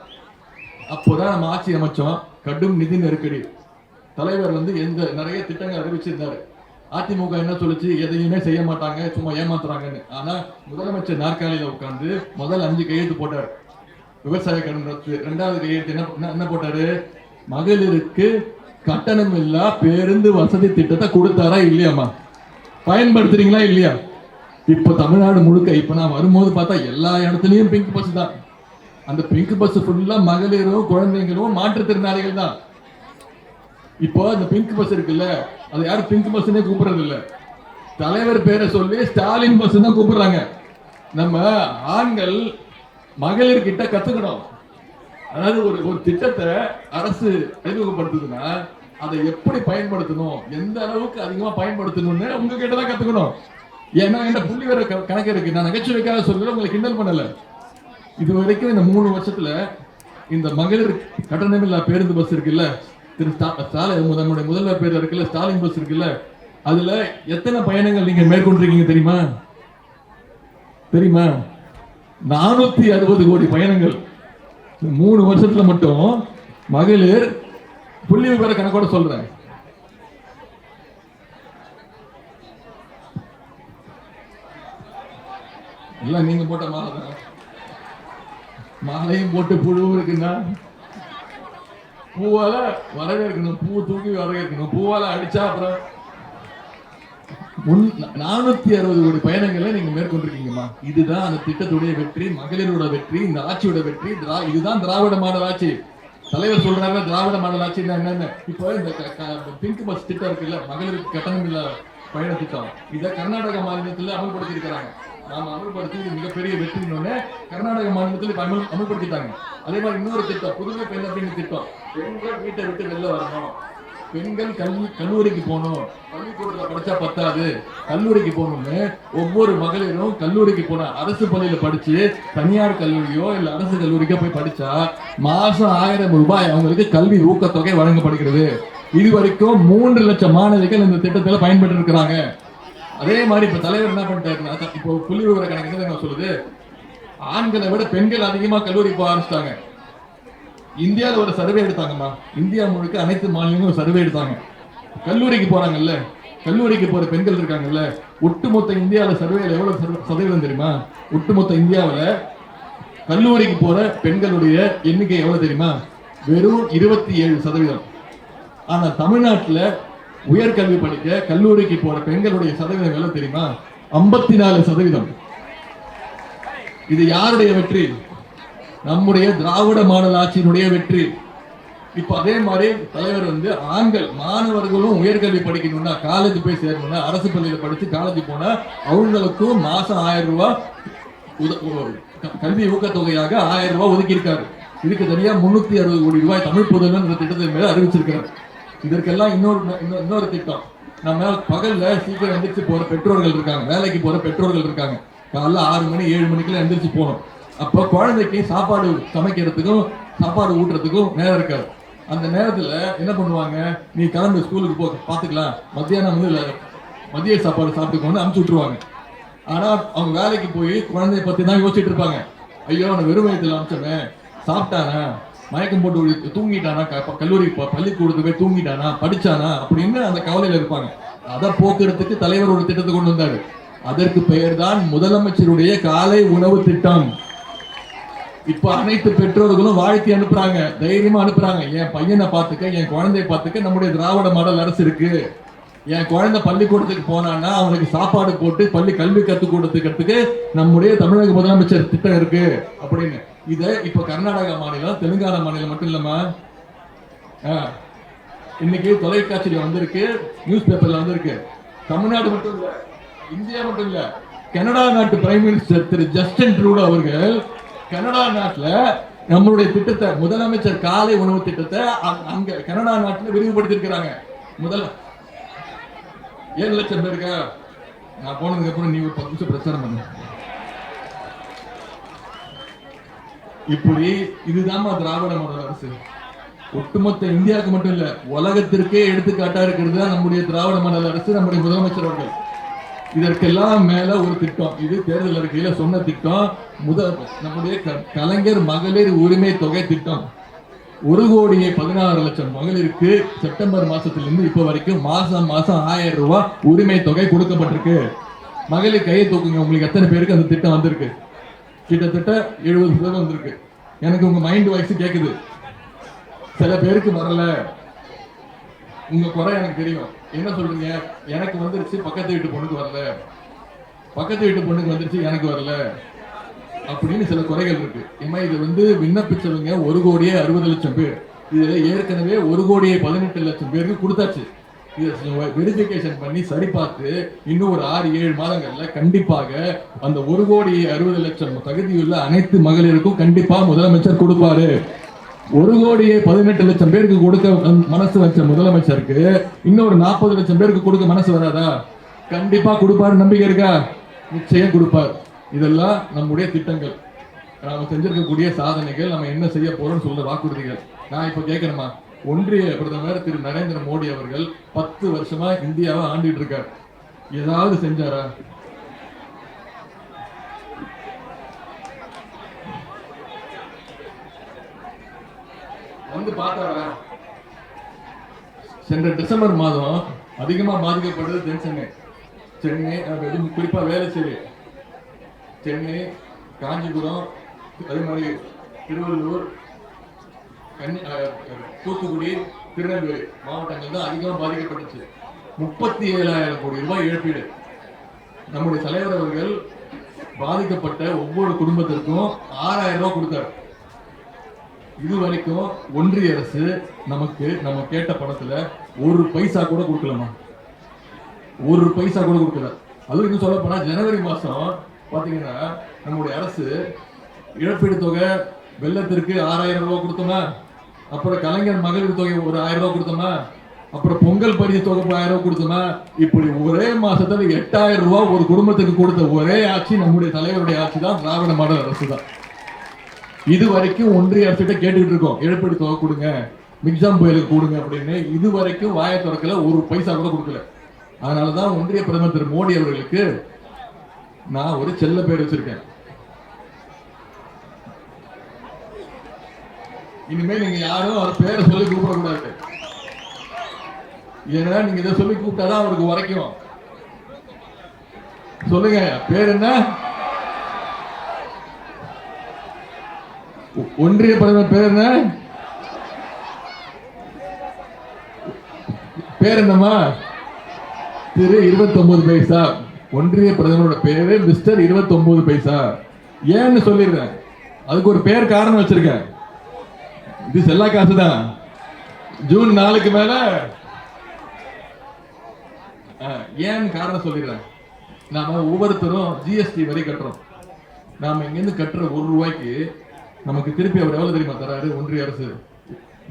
அப்போதான் நம்ம ஆட்சி அமைச்சோம். கடும் நிதி நெருக்கடி. தலைவர் நிறைய திட்டங்கள் அறிவிச்சிருந்தாரு. அதிமுக என்ன சொல்லுச்சு? எதையுமே செய்ய மாட்டாங்க, சும்மா ஏமாத்துறாங்கன்னு. ஆனா முதலமைச்சர் நாற்காலியில உட்கார்ந்து முதல் 5 கையெழுத்து போட்டார். விவசாய கடன் ரத்து. 2வது கையெழுத்து என்ன போட்டாரு? மகளிருக்கு கட்டணம் இல்லா பேருந்து வசதி திட்டத்தை கொடுத்தாரா இல்லையாமா? பயன்படுத்துறீங்களா இல்லையா? இப்ப தமிழ்நாடு முழுக்க இப்ப நான் வரும்போது பார்த்தா எல்லா இடத்துலயும் பிங்க் பஸ் தான். அந்த பிங்க் பஸ் ஃபுல்லா மகளிரும் குழந்தைங்களும் மாற்றுத்திறனாளிகள் தான். இப்போ அந்த பிங்க் பஸ் இருக்குல்ல, அது யாரும் பிங்க் பஸ்னே கூப்பிடுறது இல்ல. தலைவர் பேரை சொல்லி ஸ்டாலின் பஸ் தான் கூப்பிடுறாங்க. நம்ம ஆண்கள் மகளிர் கிட்ட கத்துக்கணும். அதாவது ஒரு திட்டத்தை அரசு அறிமுகப்படுத்துதுன்னா அதை எப்படி பயன்படுத்தணும், எந்த அளவுக்கு அதிகமா பயன்படுத்தணும்னு உங்ககிட்ட தான் கத்துக்கணும். ஏன்னா என்ன புள்ளி வர கணக்கு இருக்கு. நான் நகைச்சுவைக்காக சொல்ல உங்களை கிண்டல் பண்ணல. இது வரைக்கும் இந்த 3 வருஷத்துல இந்த மகளிர் கட்டணமில்லா பேருந்து பஸ் இருக்குல்ல, நம்முடைய முதல்வர் பேர் இருக்குல்ல, ஸ்டாலின் பஸ் இருக்குல்ல, அதுல எத்தனை பயணங்கள் நீங்க மேற்கொண்டிருக்கீங்க தெரியுமா? 460 கோடி பயணங்கள் 3 வருஷத்துல மட்டும். மகளிர் புள்ளி விவர கணக்கோட சொல்றேன். எல்லாம் நீங்க போட்ட மாலை தான். மாலையும் போட்டு புழு இருக்குன்னா பூவால வரவேற்கணும், பூ தூக்கி வரவேற்கணும், பூவால அடிச்சா அப்புறம் 460 கோடி பயணங்களை நீங்க மேற்கொண்டிருக்கீங்கம்மா. இதுதான் அந்த திட்டத்துடைய வெற்றி, மகளிரோட வெற்றி, இந்த ஆட்சியோட வெற்றி. இதுதான் திராவிட மாடல் ஆட்சி. தலைவர் சொல்றாங்க திராவிட மாடல் ஆட்சி என்னன்னு. இப்போ இந்த பிங்க் பஸ் திட்டம் இருக்குல்ல, மகளிருக்கு கட்டணம் இல்ல பயண திட்டம், இதை கர்நாடக மாநிலத்தில் அமல்படுத்தி இருக்கிறாங்க. நாம அமல்படுத்தி மிகப்பெரிய வெற்றினோட கர்நாடக மாநிலத்தில் அமல்படுத்திட்டாங்க. அதே மாதிரி இன்னொரு திட்டம், புதுமை பெண் அப்படின்னு திட்டம். பெண்கள் வீட்டை விட்டு வெளில வரணும், பெண்கள் கல்லூரிக்கு போகணும், பள்ளிக்கூடத்துல படிச்சா பத்தாது, கல்லூரிக்கு போகணும்னு ஒவ்வொரு மகளிரும் கல்லூரிக்கு போன அரசு பள்ளியில படிச்சு தனியார் கல்லூரியோ இல்ல அரசு கல்லூரிக்கோ போய் படிச்சா மாசம் 1000 ரூபாய் அவங்களுக்கு கல்வி ஊக்கத்தொகை வழங்கப்படுகிறது. இதுவரைக்கும் 3 லட்சம் மாணவிகள் இந்த திட்டத்துல பயன்பெற்று இருக்கிறாங்க. அதே மாதிரி இப்ப தலைவர் என்ன பண்ணிட்டாருன்னா, இப்போ புள்ளி விவர கணக்கு என்ன சொல்லுது? ஆண்களை விட பெண்கள் அதிகமா கல்லூரிக்கு போக ஆரம்பிச்சிட்டாங்க. இந்தியாவில் ஒரு சர்வே எடுத்தாங்கம்மா. இந்தியா முழுக்க அனைத்து மாநிலங்களும் சர்வே எடுத்தாங்க. கல்லூரிக்கு போறாங்கல்ல, கல்லூரிக்கு போற பெண்கள் இருக்காங்கல்ல, ஒட்டுமொத்த இந்தியாவில் சர்வேல எவ்வளவு சதவீதம் தெரியுமா? ஒட்டுமொத்த இந்தியாவில் கல்லூரிக்கு போற பெண்களுடைய எண்ணிக்கை எவ்வளவு தெரியுமா? வெறும் 27%. ஆனா தமிழ்நாட்டில் உயர்கல்வி படிக்க கல்லூரிக்கு போற பெண்களுடைய சதவீதம் எவ்வளவு தெரியுமா? 54%. இது யாருடைய வெற்றி? நம்முடைய திராவிட மாடல் ஆட்சியினுடைய வெற்றி. இப்ப அதே மாதிரி தலைவர் ஆண்கள் மாணவர்களும் உயர்கல்வி படிக்கணும்னா, காலேஜ் போய் சேரணும்னா, அரசு பள்ளியில படிச்சு காலேஜ் போனா அவங்களுக்கும் மாசம் 1000 ரூபாய் கல்வி ஊக்கத்தொகையாக 1000 ரூபாய் ஒதுக்கி இருக்காரு. இதுக்கு தனியா 360 கோடி ரூபாய் தமிழ் புதல்வன் இந்த திட்டத்தின் மேல அறிவிச்சிருக்கிறார். இதற்கெல்லாம் இன்னொரு திட்டம். நம்ம பகல்ல சீக்கிரம் எந்திரிச்சு போற பெற்றோர்கள் இருக்காங்க, வேலைக்கு போற பெற்றோர்கள் இருக்காங்க. காலைல 6 மணி 7 மணிக்கெல்லாம் எந்திரிச்சு போகணும். அப்போ குழந்தைக்கு சாப்பாடு சமைக்கிறதுக்கும் சாப்பாடு ஊட்டுறதுக்கும் நேரம் இருக்காது. அந்த நேரத்துல என்ன பண்ணுவாங்க? நீ கிளம்பு, ஸ்கூலுக்கு போ, பாத்துக்கலாம், மத்தியானம் மதிய சாப்பாடு சாப்பிட்டுக்கோன்னு அனுப்பிச்சு விட்டுருவாங்க. ஆனா அவங்க வேலைக்கு போய் குழந்தைய பத்தி தான் யோசிச்சுட்டு இருப்பாங்க. ஐயோ அவனை வெறும் வயதுல அனுப்பிச்சவன் சாப்பிட்டானா, மயக்கம் போட்டு தூங்கிட்டானா, கல்லூரிக்கு பள்ளிக்கூடத்துக்கு போய் தூங்கிட்டானா, படிச்சானா அப்படின்னு அந்த கவலையில இருப்பாங்க. அதை போக்குறதுக்கு தலைவர் ஒரு திட்டத்தை கொண்டு வந்தாரு. அதற்கு பெயர் தான் முதலமைச்சருடைய காலை உணவு திட்டம். இப்ப அனைத்து பெற்றோர்களும் வாழ்த்தி அனுப்புறாங்க, தைரியமா அனுப்புறாங்க. என் பையனை பார்த்துக்க, என் குழந்தைய பார்த்துக்க நம்முடைய திராவிட மாடல் அரசு இருக்கு. என் குழந்தை பள்ளிக்கூடத்துக்கு போனான்னா அவனுக்கு சாப்பாடு போட்டு கல்வி கத்துக்கூடத்துக்கு நம்முடைய தமிழக முதலமைச்சர் திட்டம் இருக்கு அப்படின்னு. இதை இப்ப கர்நாடகா மாநிலம், தெலுங்கானா மாநிலம் மட்டும் இல்லம்மா, இன்னைக்கு தொலைக்காட்சியில வந்திருக்கு, நியூஸ் பேப்பர்ல வந்திருக்கு. தமிழ்நாடு மட்டும் இல்ல, இந்தியா மட்டும் இல்ல, கனடா நாட்டு பிரைம் மினிஸ்டர் திரு ஜஸ்டின் ட்ரூடோ அவர்கள் கனடா நாட்டுல நம்மளுடைய திட்டத்தை, முதலமைச்சர் காலை உணவு திட்டத்தை அங்க கனடா நாட்டுல விரிவுபடுத்தி இருக்கிறாங்க. 7 லட்சம் பேருக்கா? நான் போனதுக்கு அப்புறம் நீ ஒரு 10 நிமிஷம் பிரச்சாரம் பண்ண. இப்படி இதுதான் திராவிட மாடல் அரசு. ஒட்டுமொத்த இந்தியாவுக்கு மட்டும் இல்ல, உலகத்திற்கே எடுத்துக்காட்டா இருக்கிறது தான் நம்முடைய திராவிட மாடல் அரசு, நம்முடைய முதலமைச்சர் அவர்கள். இதற்கெல்லாம் மேல ஒரு திட்டம், இது தேர்தல் அறிக்கையில சொன்ன திட்டம், நம்முடைய கலைஞர் மகளிர் உரிமை தொகை திட்டம். 1,16,00,000 மகளிருக்கு செப்டம்பர் மாசத்திலிருந்து இப்ப வரைக்கும் மாசம் 1000 ரூபாய் உரிமை தொகை கொடுக்கப்பட்டிருக்கு. மகளிர் கையை தூக்குங்க, உங்களுக்கு எத்தனை பேருக்கு அந்த திட்டம் வந்திருக்கு? கிட்டத்தட்ட 70% வந்திருக்கு. எனக்கு உங்க மைண்ட் வாய்ஸ் கேக்குது, சில பேருக்கு வரல. உங்க குறை எனக்கு தெரியும். என்ன சொல்றீங்க? எனக்கு வந்துருச்சு, பக்கத்து வீட்டு பொண்ணுக்கு வரல, பக்கத்து வீட்டு பொண்ணுக்கு வந்துருச்சு, எனக்கு வரல அப்படின்னு சில குறைகள் இருக்கு. ஏமா இது விண்ணப்பிச்சவங்க 1,60,00,000 பேர். இதுல ஏற்கனவே 1,18,00,000 பேருக்கு கொடுத்தாச்சு. வெரிஃபிகேஷன் பண்ணி சரி பார்த்து இன்னும் ஒரு 6-7 மாதங்கள்ல கண்டிப்பாக அந்த 1,60,00,000 தகுதியுள்ள அனைத்து மகளிருக்கும் கண்டிப்பா முதலமைச்சர் கொடுப்பாரு. 1,18,00,000 பேருக்கு கொடுக்க மனசு வச்ச முதலமைச்சருக்கு இன்னொரு 40 லட்சம் பேருக்கு கொடுக்க மனசு வராதா? கண்டிப்பா கொடுப்பாரு. நம்பிக்கை இருக்கா? நிச்சயம் கொடுப்பார். இதெல்லாம் நம்முடைய திட்டங்கள், நாம செஞ்சிருக்கக்கூடிய சாதனைகள், நம்ம என்ன செய்ய போறோம்னு சொல்ற வாக்குறுதிகள். நான் இப்ப கேட்கணுமா, ஒன்றிய பிரதமர் திரு நரேந்திர மோடி அவர்கள் 10 வருஷமா இந்தியாவை ஆண்டிட்டு இருக்கார், ஏதாவது செஞ்சாரா? வந்து பார்த்தாரா? சென்ற டிசம்பர் மாதம் அதிகமா பாதிக்கப்படுறது தென் சென்னை, குறிப்பா வேளச்சேரி, சென்னை, காஞ்சிபுரம், அதே மாதிரி திருவள்ளூர், தூத்துக்குடி, திருநெல்வேலி மாவட்டங்கள் தான் அதிகமாக பாதிக்கப்பட்டுச்சு. 37,000 கோடி ரூபாய் இழப்பீடு. நம்முடைய தலைவர் அவர்கள் பாதிக்கப்பட்ட ஒவ்வொரு குடும்பத்திற்கும் 6,000 ரூபாய் கொடுத்தார். இதுவரைக்கும் ஒன்றிய அரசு நம்ம கேட்ட பணத்துல 1 பைசா கூட கொடுக்கலாமா? 1 பைசா கூட கொடுக்கல. அதுவும் இன்னும் சொல்ல போனா ஜனவரி மாசம் பாத்தீங்கன்னா நம்முடைய அரசு இழப்பீடு தொகை வெள்ளத்திற்கு 6,000 ரூபாய் கொடுத்தோமா, அப்புறம் கலைஞர் மகளிர் தொகை ஒரு 1,000 ரூபாய் கொடுத்தோமா, அப்புறம் பொங்கல் பரிசு தொகை 1,000 ரூபாய் கொடுத்தோமா, இப்படி ஒரே மாசத்துல 8,000 ரூபாய் ஒரு குடும்பத்துக்கு கொடுத்த ஒரே ஆட்சி நம்முடைய தலைவருடைய ஆட்சி தான், திராவிட மாடல் அரசு தான். இது வரைக்கும் ஒன்றிய அரசிட்ட கேட்டுக்கிட்டு இருக்கோம், இழப்பீடு தொகை கொடுங்க, மிக்ஜாம் புயலுக்கு கொடுங்க அப்படின்னு. இது வரைக்கும் வாயை திறக்கல, 1 பைசா கூட கொடுக்கல. அதனாலதான் ஒன்றிய பிரதமர் திரு மோடி அவர்களுக்கு நான் ஒரு செல்ல பேர் வச்சிருக்கேன். இனிமேல் நீங்க யாரும் அவர் பேரை சொல்லி கூப்பிடக்கூடாது. ஏன்னா நீங்க இதை சொல்லி கூப்பிட்டாதான் அவருக்கு உரைக்கும். சொல்லுங்க, பேர் என்ன? ஒன்றிய பிரதமர் பேர் என்ன? பேர் என்னமா? திரு 29 பைசா. ஒன்றிய பிரதமரோட பேரு மிஸ்டர் 29 பைசா. ஏன்னு சொல்லிடுறேன், அதுக்கு ஒரு பேர் காரணம் வச்சிருக்கேன். இது செல்லா காசு தான். ஜூன் 4க்கு மேல ஏன்னு காரணம் சொல்லிடுறேன். நாம ஒவ்வொருத்தரும் ஜிஎஸ்டி வரி கட்டுறோம். நாம இங்கிருந்து கட்டுற 1 ரூபாய்க்கு நமக்கு திருப்பி அவர் எவ்வளவு தெரியுமா தராரு ஒன்றிய அரசு?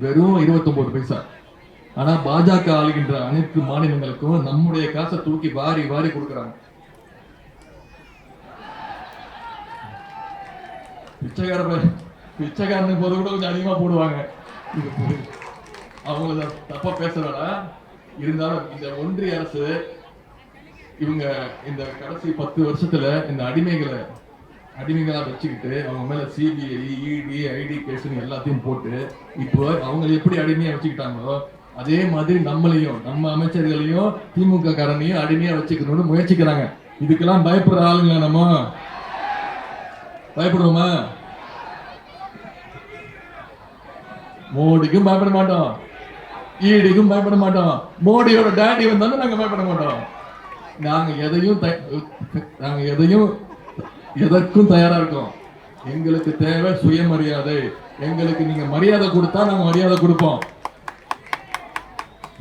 வெறும் 29 பைசா. ஆனா பாஜக ஆளுகின்ற அனைத்து மாநிலங்களுக்கும் நம்முடைய காசை தூக்கி வாரி வாரி கொடுக்கறாங்க. பிச்சைக்காரனுக்கு போது கூட கொஞ்சம் அதிகமா போடுவாங்க. அவங்கள தப்பா பேசுறா. இருந்தாலும் இந்த ஒன்றிய அரசு இவங்க இந்த கடைசி 10 வருஷத்துல இந்த அடிமைகளா வச்சுக்கிட்டு அவங்க மேல சிபிஐ, இடி, ஐடி கேஸ் எல்லாத்தையும் போட்டு இப்போ அவங்க எப்படி அடிமையா வச்சுக்கிட்டாங்களோ அதே மாதிரி நம்மளையும், நம்ம அமைச்சர்களையும், திமுக காரனையும் அடிமையா வச்சுக்கணும்னு முயற்சிக்கிறாங்க. இதுக்கெல்லாம் பயப்படுற ஆளுங்களா? நம்ம பயப்படுவோமா? மோடிக்கும் பயப்பட மாட்டோம், ஈடிக்கும் பயப்பட மாட்டோம். மோடியோட டேடி வந்தாலும் நாங்க பயப்பட மாட்டோம். நாங்க எதையும் எதற்கும் தயாரா இருக்கோம். எங்களுக்கு தேவை சுயமரியாதை. எங்களுக்கு நீங்க மரியாதை கொடுத்தா நாங்க மரியாதை கொடுப்போம்.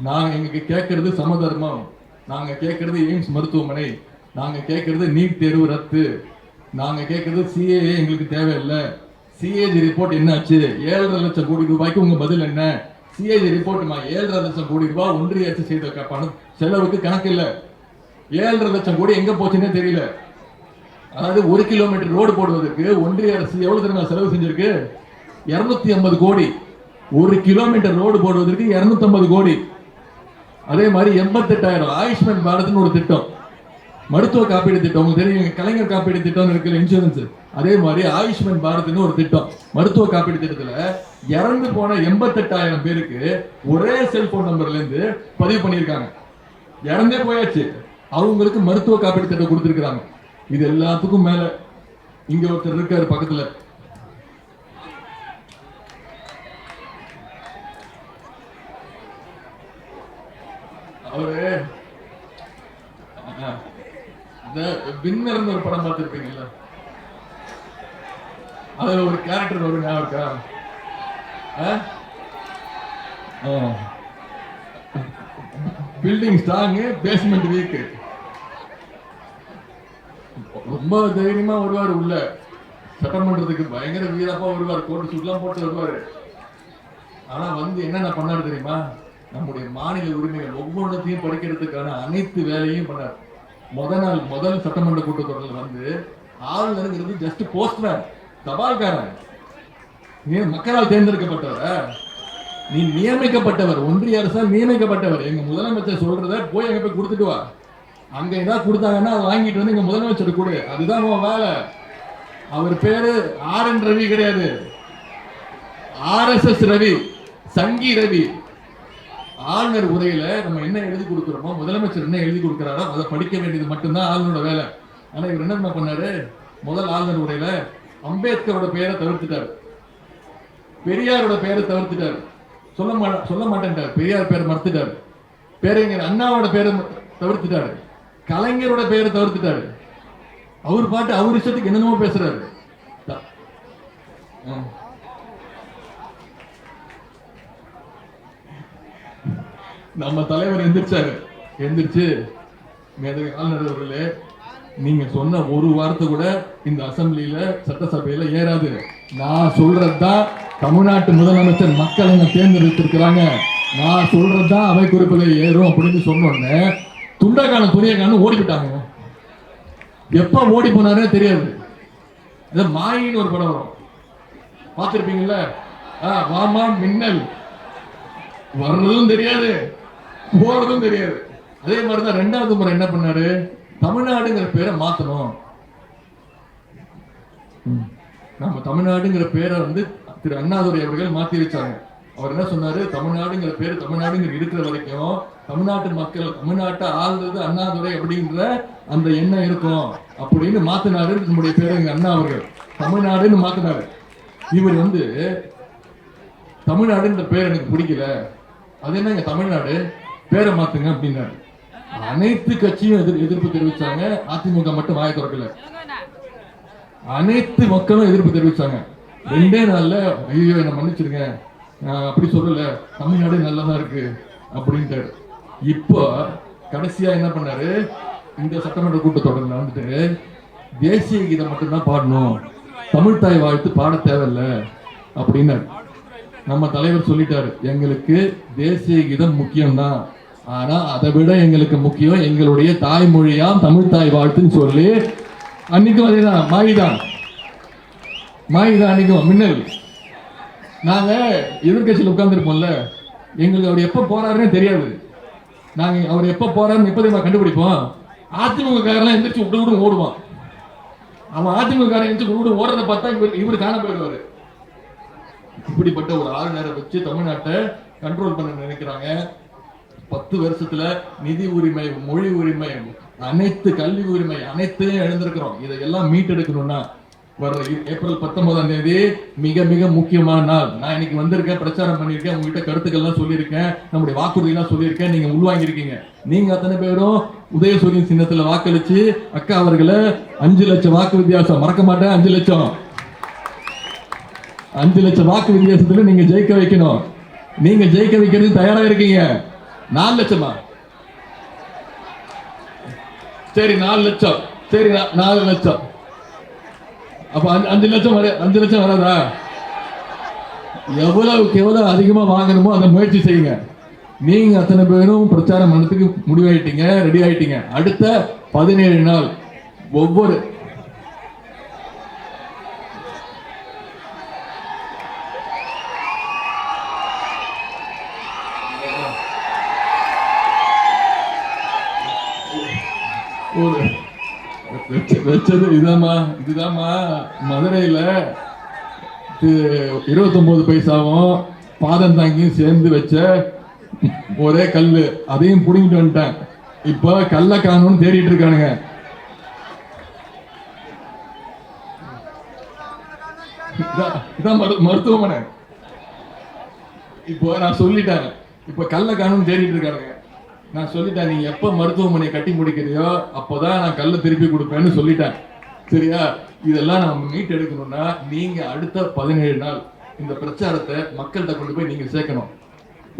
நாங்க எங்களுக்கு கேட்கறது சமதர்மம். நாங்க கேட்கறது எய்ம்ஸ் மருத்துவமனை. நாங்க கேட்கறது நீட் தேர்வு ரத்து. நாங்க கேட்கறது சிஏஏ எங்களுக்கு தேவையில்லை. சிஏஜி ரிப்போர்ட் என்னாச்சு? 7.5 லட்சம் கோடி ரூபாய்க்கு உங்க பதில் என்ன? சிஏஜி ரிப்போர்ட்டுமா 7.5 லட்சம் கோடி ரூபாய் ஒன்றிய அரசு செய்த பணம் செலவுக்கு கணக்கு இல்ல. 7.5 லட்சம் கோடி எங்க போச்சுன்னே தெரியல. அதாவது 1 கிலோமீட்டர் ரோடு போடுவதற்கு ஒன்றிய அரசு எவ்வளவு தெரியுமா செலவு செஞ்சிருக்கு? 250 கோடி. 1 கிலோமீட்டர் ரோடு போடுவதற்கு 250 கோடி. அதே மாதிரி 88,000 ஆயுஷ்மான் பாரத்னு ஒரு திட்டம், மருத்துவ காப்பீடு திட்டம். உங்களுக்கு தெரியும், கலைஞர் காப்பீடு திட்டம் இருக்கிற இன்சூரன்ஸ். அதே மாதிரி ஆயுஷ்மான் பாரத்னு ஒரு திட்டம், மருத்துவ காப்பீடு திட்டத்துல இறந்து போன 88,000 பேருக்கு ஒரே செல்போன் நம்பர்ல இருந்து பதிவு பண்ணியிருக்காங்க. இறந்தே போயாச்சு, அவங்களுக்கு மருத்துவ காப்பீடு திட்டம் கொடுத்திருக்காங்க. இது எல்லாத்துக்கும் மேல இங்க ஒருத்தர் இருக்காரு பக்கத்துல, அவரு இந்த விண்ணர்னு ஒரு படம் பார்த்திருப்பீங்கல்ல, அதுல ஒரு கேரக்டர் வரும், ஞாபகம் இருக்கா? Building strong, basement weak. ரொம்ப தைரியமா வருவாரு உள்ள, சட்டமன்றத்துக்கு பயங்கர வீரப்பா வருவார், கோட்டு சுட்லாம் போட்டு வருவாரு. ஆனா வந்து என்னென்ன பண்ணாரு தெரியுமா? நம்முடைய மாநில உரிமைகள் ஒவ்வொன்றத்தையும் படிக்கிறதுக்கான அனைத்து வேலையும் பண்ணார். முதல் சட்டமன்ற கூட்டத்தொடரில் வந்து ஆளுநருங்கிறது ஜஸ்ட் போஸ்ட்மேன், தபால்காரன். நீ மக்களால் தேர்ந்தெடுக்கப்பட்டவர், நீ நியமிக்கப்பட்டவர், ஒன்றிய அரசால் நியமிக்கப்பட்டவர். எங்க முதலமைச்சர் சொல்றத போய் அங்க போய் கொடுத்துட்டு வா. அங்க ஏதாவது கொடுத்தாங்கன்னா அதை வாங்கிட்டு வந்து எங்க முதலமைச்சர் கொடு, அதுதான் உன் வேலை. அவர் பேரு RN ரவி கிடையாது, RSS ரவி, சங்கி ரவி. ஆளுநர் உரையில நம்ம என்ன எழுதி கொடுக்கிறோமோ, முதலமைச்சர் என்ன எழுதி கொடுக்கிறாரோ அதை படிக்க வேண்டியது மட்டும்தான் ஆளுநரோட வேலை. ஆனா இவர் என்ன பண்ணாரு? முதல் ஆளுநர் உரையில அம்பேத்கரோட பெயரை தவிர்த்துட்டாரு, பெரியாரோட பெயரை தவிர்த்துட்டாரு, சொல்ல மாட்டேன்ட்டார். பெரியார் பேரை மறுத்துட்டாரு, பேரறிஞர் அண்ணாவோட பேரை தவிர்த்துட்டாரு, கலைஞரோட பெயரை தவிர்த்துட்டாரு. அவர் பாட்டு அவர் இஷ்டத்துக்கு என்னென்னமோ பேசுறாரு. நம்ம தலைவர் எந்திரிச்சு ஆளுநர் அவர்களே, நீங்க சொன்ன ஒரு வார்த்தை கூட இந்த அசம்பிளியில சட்டசபையில ஏறாது. நான் சொல்றதுதான் தமிழ்நாட்டு முதலமைச்சர் மக்கள் என்ன தேர்ந்தெடுத்திருக்கிறாங்க, நான் சொல்றதுதான் அவை குறிப்புகள் ஏறும் அப்படின்னு சொன்னோடனே துண்டக்கான துணியக்கான ஓடிவிட்டாங்க. எப்ப ஓடி போனாரே தெரியாது. மாயின்னு ஒரு படம் வரும், பார்த்திருப்பீங்கல்ல? வாமா மின்னல், வர்றதும் தெரியாது போறதும் தெரியாது. அதே மாதிரிதான் 2வது முறை என்ன பண்ணாரு? தமிழ்நாடுங்கிற பேரை மாத்தணும். நம்ம தமிழ்நாடுங்கிற பேரை வந்து திரு அண்ணாதுரை அவர்கள் மாத்தி வச்சாங்க. அவர் என்ன சொன்னாரு? தமிழ்நாடுங்கிற பேரு தமிழ்நாடுங்கிற இருக்கிற வரைக்கும் தமிழ்நாட்டு மக்கள், தமிழ்நாட்டை ஆள்றது அண்ணாதுரை அப்படிங்கிற அந்த எண்ணம் இருக்கும் அப்படின்னு மாத்தினாரு. நம்முடைய பேரு எங்க அண்ணா அவர்கள் தமிழ்நாடுன்னு மாத்தினாரு. இவர் வந்து தமிழ்நாடுன்ற பேர் எனக்கு பிடிக்கல, அது என்ன எங்க தமிழ்நாடு, பேரை மாத்துங்க அப்படின்னாரு. அனைத்து கட்சியும் எதிர்ப்பு தெரிவிச்சாங்க. அதிமுக மட்டும் வாயை திறக்கல, அனைத்து மக்களும் எதிர்ப்பு தெரிவிச்சாங்க. 2 நாள்ல ஐயோ என்ன மன்னிச்சிருங்க, அப்படி சொல்லல, தமிழ்நாடு நல்லதா இருக்கு அப்படின்ட்டாரு. இப்போ கடைசியா என்ன பண்ணாரு? இந்த சட்டமன்ற கூட்டத்தொடர்ல வந்துட்டு தேசிய கீதம் மட்டும்தான் பாடணும், தமிழ் தாய் வாழ்த்து பாட தேவையில்லை அப்படின்னாரு. நம்ம தலைவர் சொல்லிட்டாரு, எங்களுக்கு தேசிய கீதம் முக்கியம்தான், ஆனா அதை விட எங்களுக்கு முக்கியம் எங்களுடைய தாய்மொழியாம் தமிழ் தாய் வாழ்த்துன்னு சொல்லி அன்னைக்கும் அதேதான் மாயிதான் அன்னைக்கும் மின்னல். நாங்க எதிர்கட்சியில் உட்கார்ந்துருப்போம்ல, எங்களுக்கு அவர் எப்ப போறாருன்னே தெரியாது. நாங்க அவர் எப்ப போறாருன்னு எப்ப கண்டுபிடிப்போம்? அதிமுக காரெல்லாம் எந்திரிச்சு விட்டு ஓடுவான். அவன் அதிமுக காரன் எந்திரிச்சு விட்டு ஓடுறத பார்த்தா இவரு காண போயிடுவாரு. இப்படிப்பட்ட ஒரு ஆளுநரை வச்சு தமிழ்நாட்டை கண்ட்ரோல் பண்ண நினைக்கிறாங்க. 10 வருஷத்துல நிதி உரிமை, மொழி உரிமை, அனைத்து கல்வி உரிமை அனைத்தையும் எழுந்திருக்கிறோம். இதையெல்லாம் மீட்டெடுக்கணும்னா வர்ற ஏப்ரல் 19ஆம் தேதி மிக மிக முக்கியமான நாள். நான் இன்னைக்கு வந்திருக்கேன், பிரச்சாரம் பண்ணியிருக்கேன், உங்ககிட்ட கருத்துக்கள்லாம் சொல்லியிருக்கேன், நம்முடைய வாக்குறுதிலாம் சொல்லியிருக்கேன், நீங்க உள்வாங்கியிருக்கீங்க. நீங்க அத்தனை பேரும் உதயசூரியன் சின்னத்துல வாக்களிச்சு அக்கா அவர்களை 5 லட்சம் வாக்கு வித்தியாசம், மறக்க மாட்டேன், 5 லட்சம் வாக்கு வித்தியாசத்துல நீங்க ஜெயிக்க வைக்கணும். நீங்க ஜெயிக்க வைக்கிறது தயாரா இருக்கீங்க. 4 லட்சமா? சரி 4 லட்சம், சரி 4 லட்சம். அப்ப 5 லட்சம் 5 லட்சம் வராதா? எவ்வளவுக்கு எவ்வளவு அதிகமா வாங்கணுமோ அந்த முயற்சி செய்யுங்க. நீங்க அத்தனை பேரும் பிரச்சாரம் பண்ணதுக்கு முடிவாயிட்டீங்க, ரெடி ஆயிட்டீங்க. அடுத்த 17 நாள் ஒவ்வொரு வச்சது இதுதாம்மா மதுரையில 29 பைசாவும் பாதம் தாங்கியும் சேர்ந்து வச்ச ஒரே கல்லு, அதையும் புடிங்கிட்டு வந்துட்டேன். இப்ப கல்ல காணும்னு தேடிட்டு இருக்கானுங்க. மருத்துவமனை இப்போ நான் சொல்லிட்டேன். இப்ப கல்ல காணும்னு தேடிட்டு இருக்கானுங்க. நான் சொல்லிட்டேன், நீ எப்ப மருத்துவமனையை கட்டி முடிக்கிறியோ அப்பதான் நான் கல்ல திருப்பி கொடுப்பேன்னு சொல்லிட்டேன். சரியா? இதெல்லாம் நம்ம மீட் எடுக்கணும்னா நீங்க அடுத்த 17 நாள் இந்த பிரச்சாரத்தை மக்கள்கிட்ட கொண்டு போய் நீங்க சேர்க்கணும்.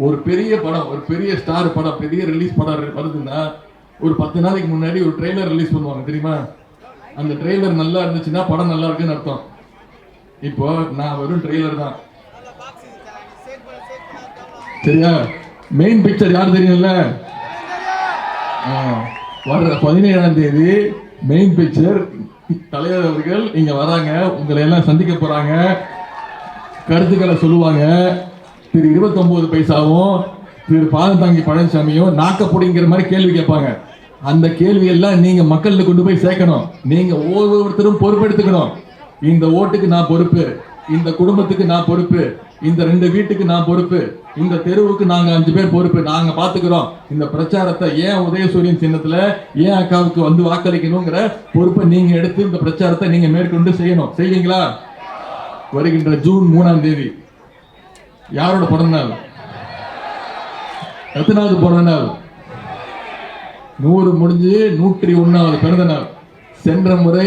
ஒரு பெரிய படம், ஒரு பெரிய ஸ்டார் படம், பெரிய ரிலீஸ் படம் வருதுன்னா ஒரு 10 நாளைக்கு முன்னாடி ஒரு ட்ரெய்லர் ரிலீஸ் பண்ணுவாங்க தெரியுமா? அந்த ட்ரெய்லர் நல்லா இருந்துச்சுன்னா படம் நல்லா இருக்குன்னு அர்த்தம். இப்போ நான் வெறும் ட்ரெய்லர் தான். சரியா? மெயின் பிக்சர் யார் தெரியும்ல? வர்ற 17ஆம் தேதி மெயின் பிக்சர் தலைவர் அவர்கள் இங்க வராங்க, உங்களை எல்லாம் சந்திக்க போறாங்க, கருத்துக்களை சொல்லுவாங்க. திரு 29 பைசாவும் திரு பாதந்தாங்கி பழனிசாமியும் நாக்கப்புடிங்கிற மாதிரி கேள்வி கேட்பாங்க. அந்த கேள்வி எல்லாம் நீங்க மக்கள்கிட்ட கொண்டு போய் சேர்க்கணும். நீங்க ஒவ்வொருத்தரும் பொறுப்பெடுத்துக்கணும். இந்த ஓட்டுக்கு நான் பொறுப்பு, இந்த குடும்பத்துக்கு நான் பொறுப்பு, இந்த 2 வீட்டுக்கு நான் பொறுப்பு, இந்த தெருவுக்கு நாங்க 5 பேர் பொறுப்பு, நாங்க பாத்துக்கிறோம். இந்த பிரச்சாரத்தை ஏன் உதயசூரியன் சின்னத்துல ஏன் அக்காவுக்கு வந்து வாக்களிக்கணுங்கிற பொறுப்பை நீங்க எடுத்து இந்த பிரச்சாரத்தை நீங்க மேற்கொண்டு செய்யணும். செய்வீங்களா? வருகின்ற ஜூன் 3ஆம் தேதி யாரோட பிறந்த நாள்? எத்தனாவது பிறந்த நாள்? 100 முடிஞ்சு 101வது பிறந்த நாள். சென்ற முறை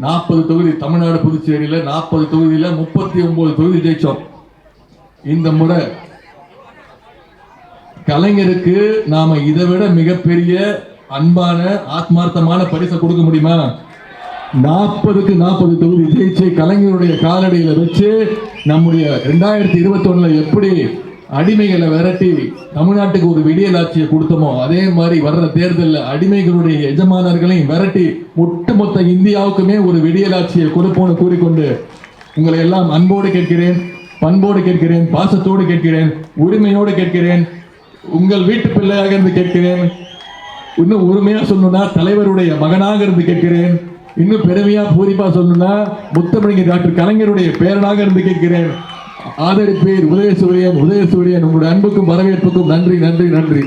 40 தொகுதி தமிழ்நாடு புதுச்சேரியில 40 தொகுதியில 39 தொகுதி ஜெயிச்சோம். இந்த முறை கலைஞருக்கு நாம இதை விட மிகப்பெரிய அன்பான ஆத்மார்த்தமான பரிசை கொடுக்க முடியுமா? 40க்கு 40 தொகுதி ஜெயிச்சு கலைஞருடைய காலடியில வச்சு நம்முடைய 2021 எப்படி அடிமைகளை விரட்டி தமிழ்நாட்டுக்கு ஒரு விடியல் ஆட்சியை கொடுத்தோமோ அதே மாதிரி வர்ற தேர்தலில் அடிமைகளுடைய எஜமானர்களையும் விரட்டி ஒட்டுமொத்த இந்தியாவுக்குமே ஒரு விடியல் ஆட்சியை கொடுப்போம்னு கூறிக்கொண்டு உங்களை எல்லாம் அன்போடு கேட்கிறேன், பண்போடு கேட்கிறேன், பாசத்தோடு கேட்கிறேன், உரிமையோடு கேட்கிறேன், உங்கள் வீட்டு பிள்ளையாக இருந்து கேட்கிறேன், இன்னும் உரிமையா சொல்லணும்னா தலைவருடைய மகனாக இருந்து கேட்கிறேன், இன்னும் பெருமையா பூரிப்பா சொல்லணும்னா முத்தமிழ் டாக்டர் கலைஞருடைய பேரனாக இருந்து கேட்கிறேன். ஆதரிப்பீர் உதயசூரியன், உதயசூரியன். உங்களுடைய அன்புக்கும் வரவேற்புக்கும் நன்றி நன்றி நன்றி.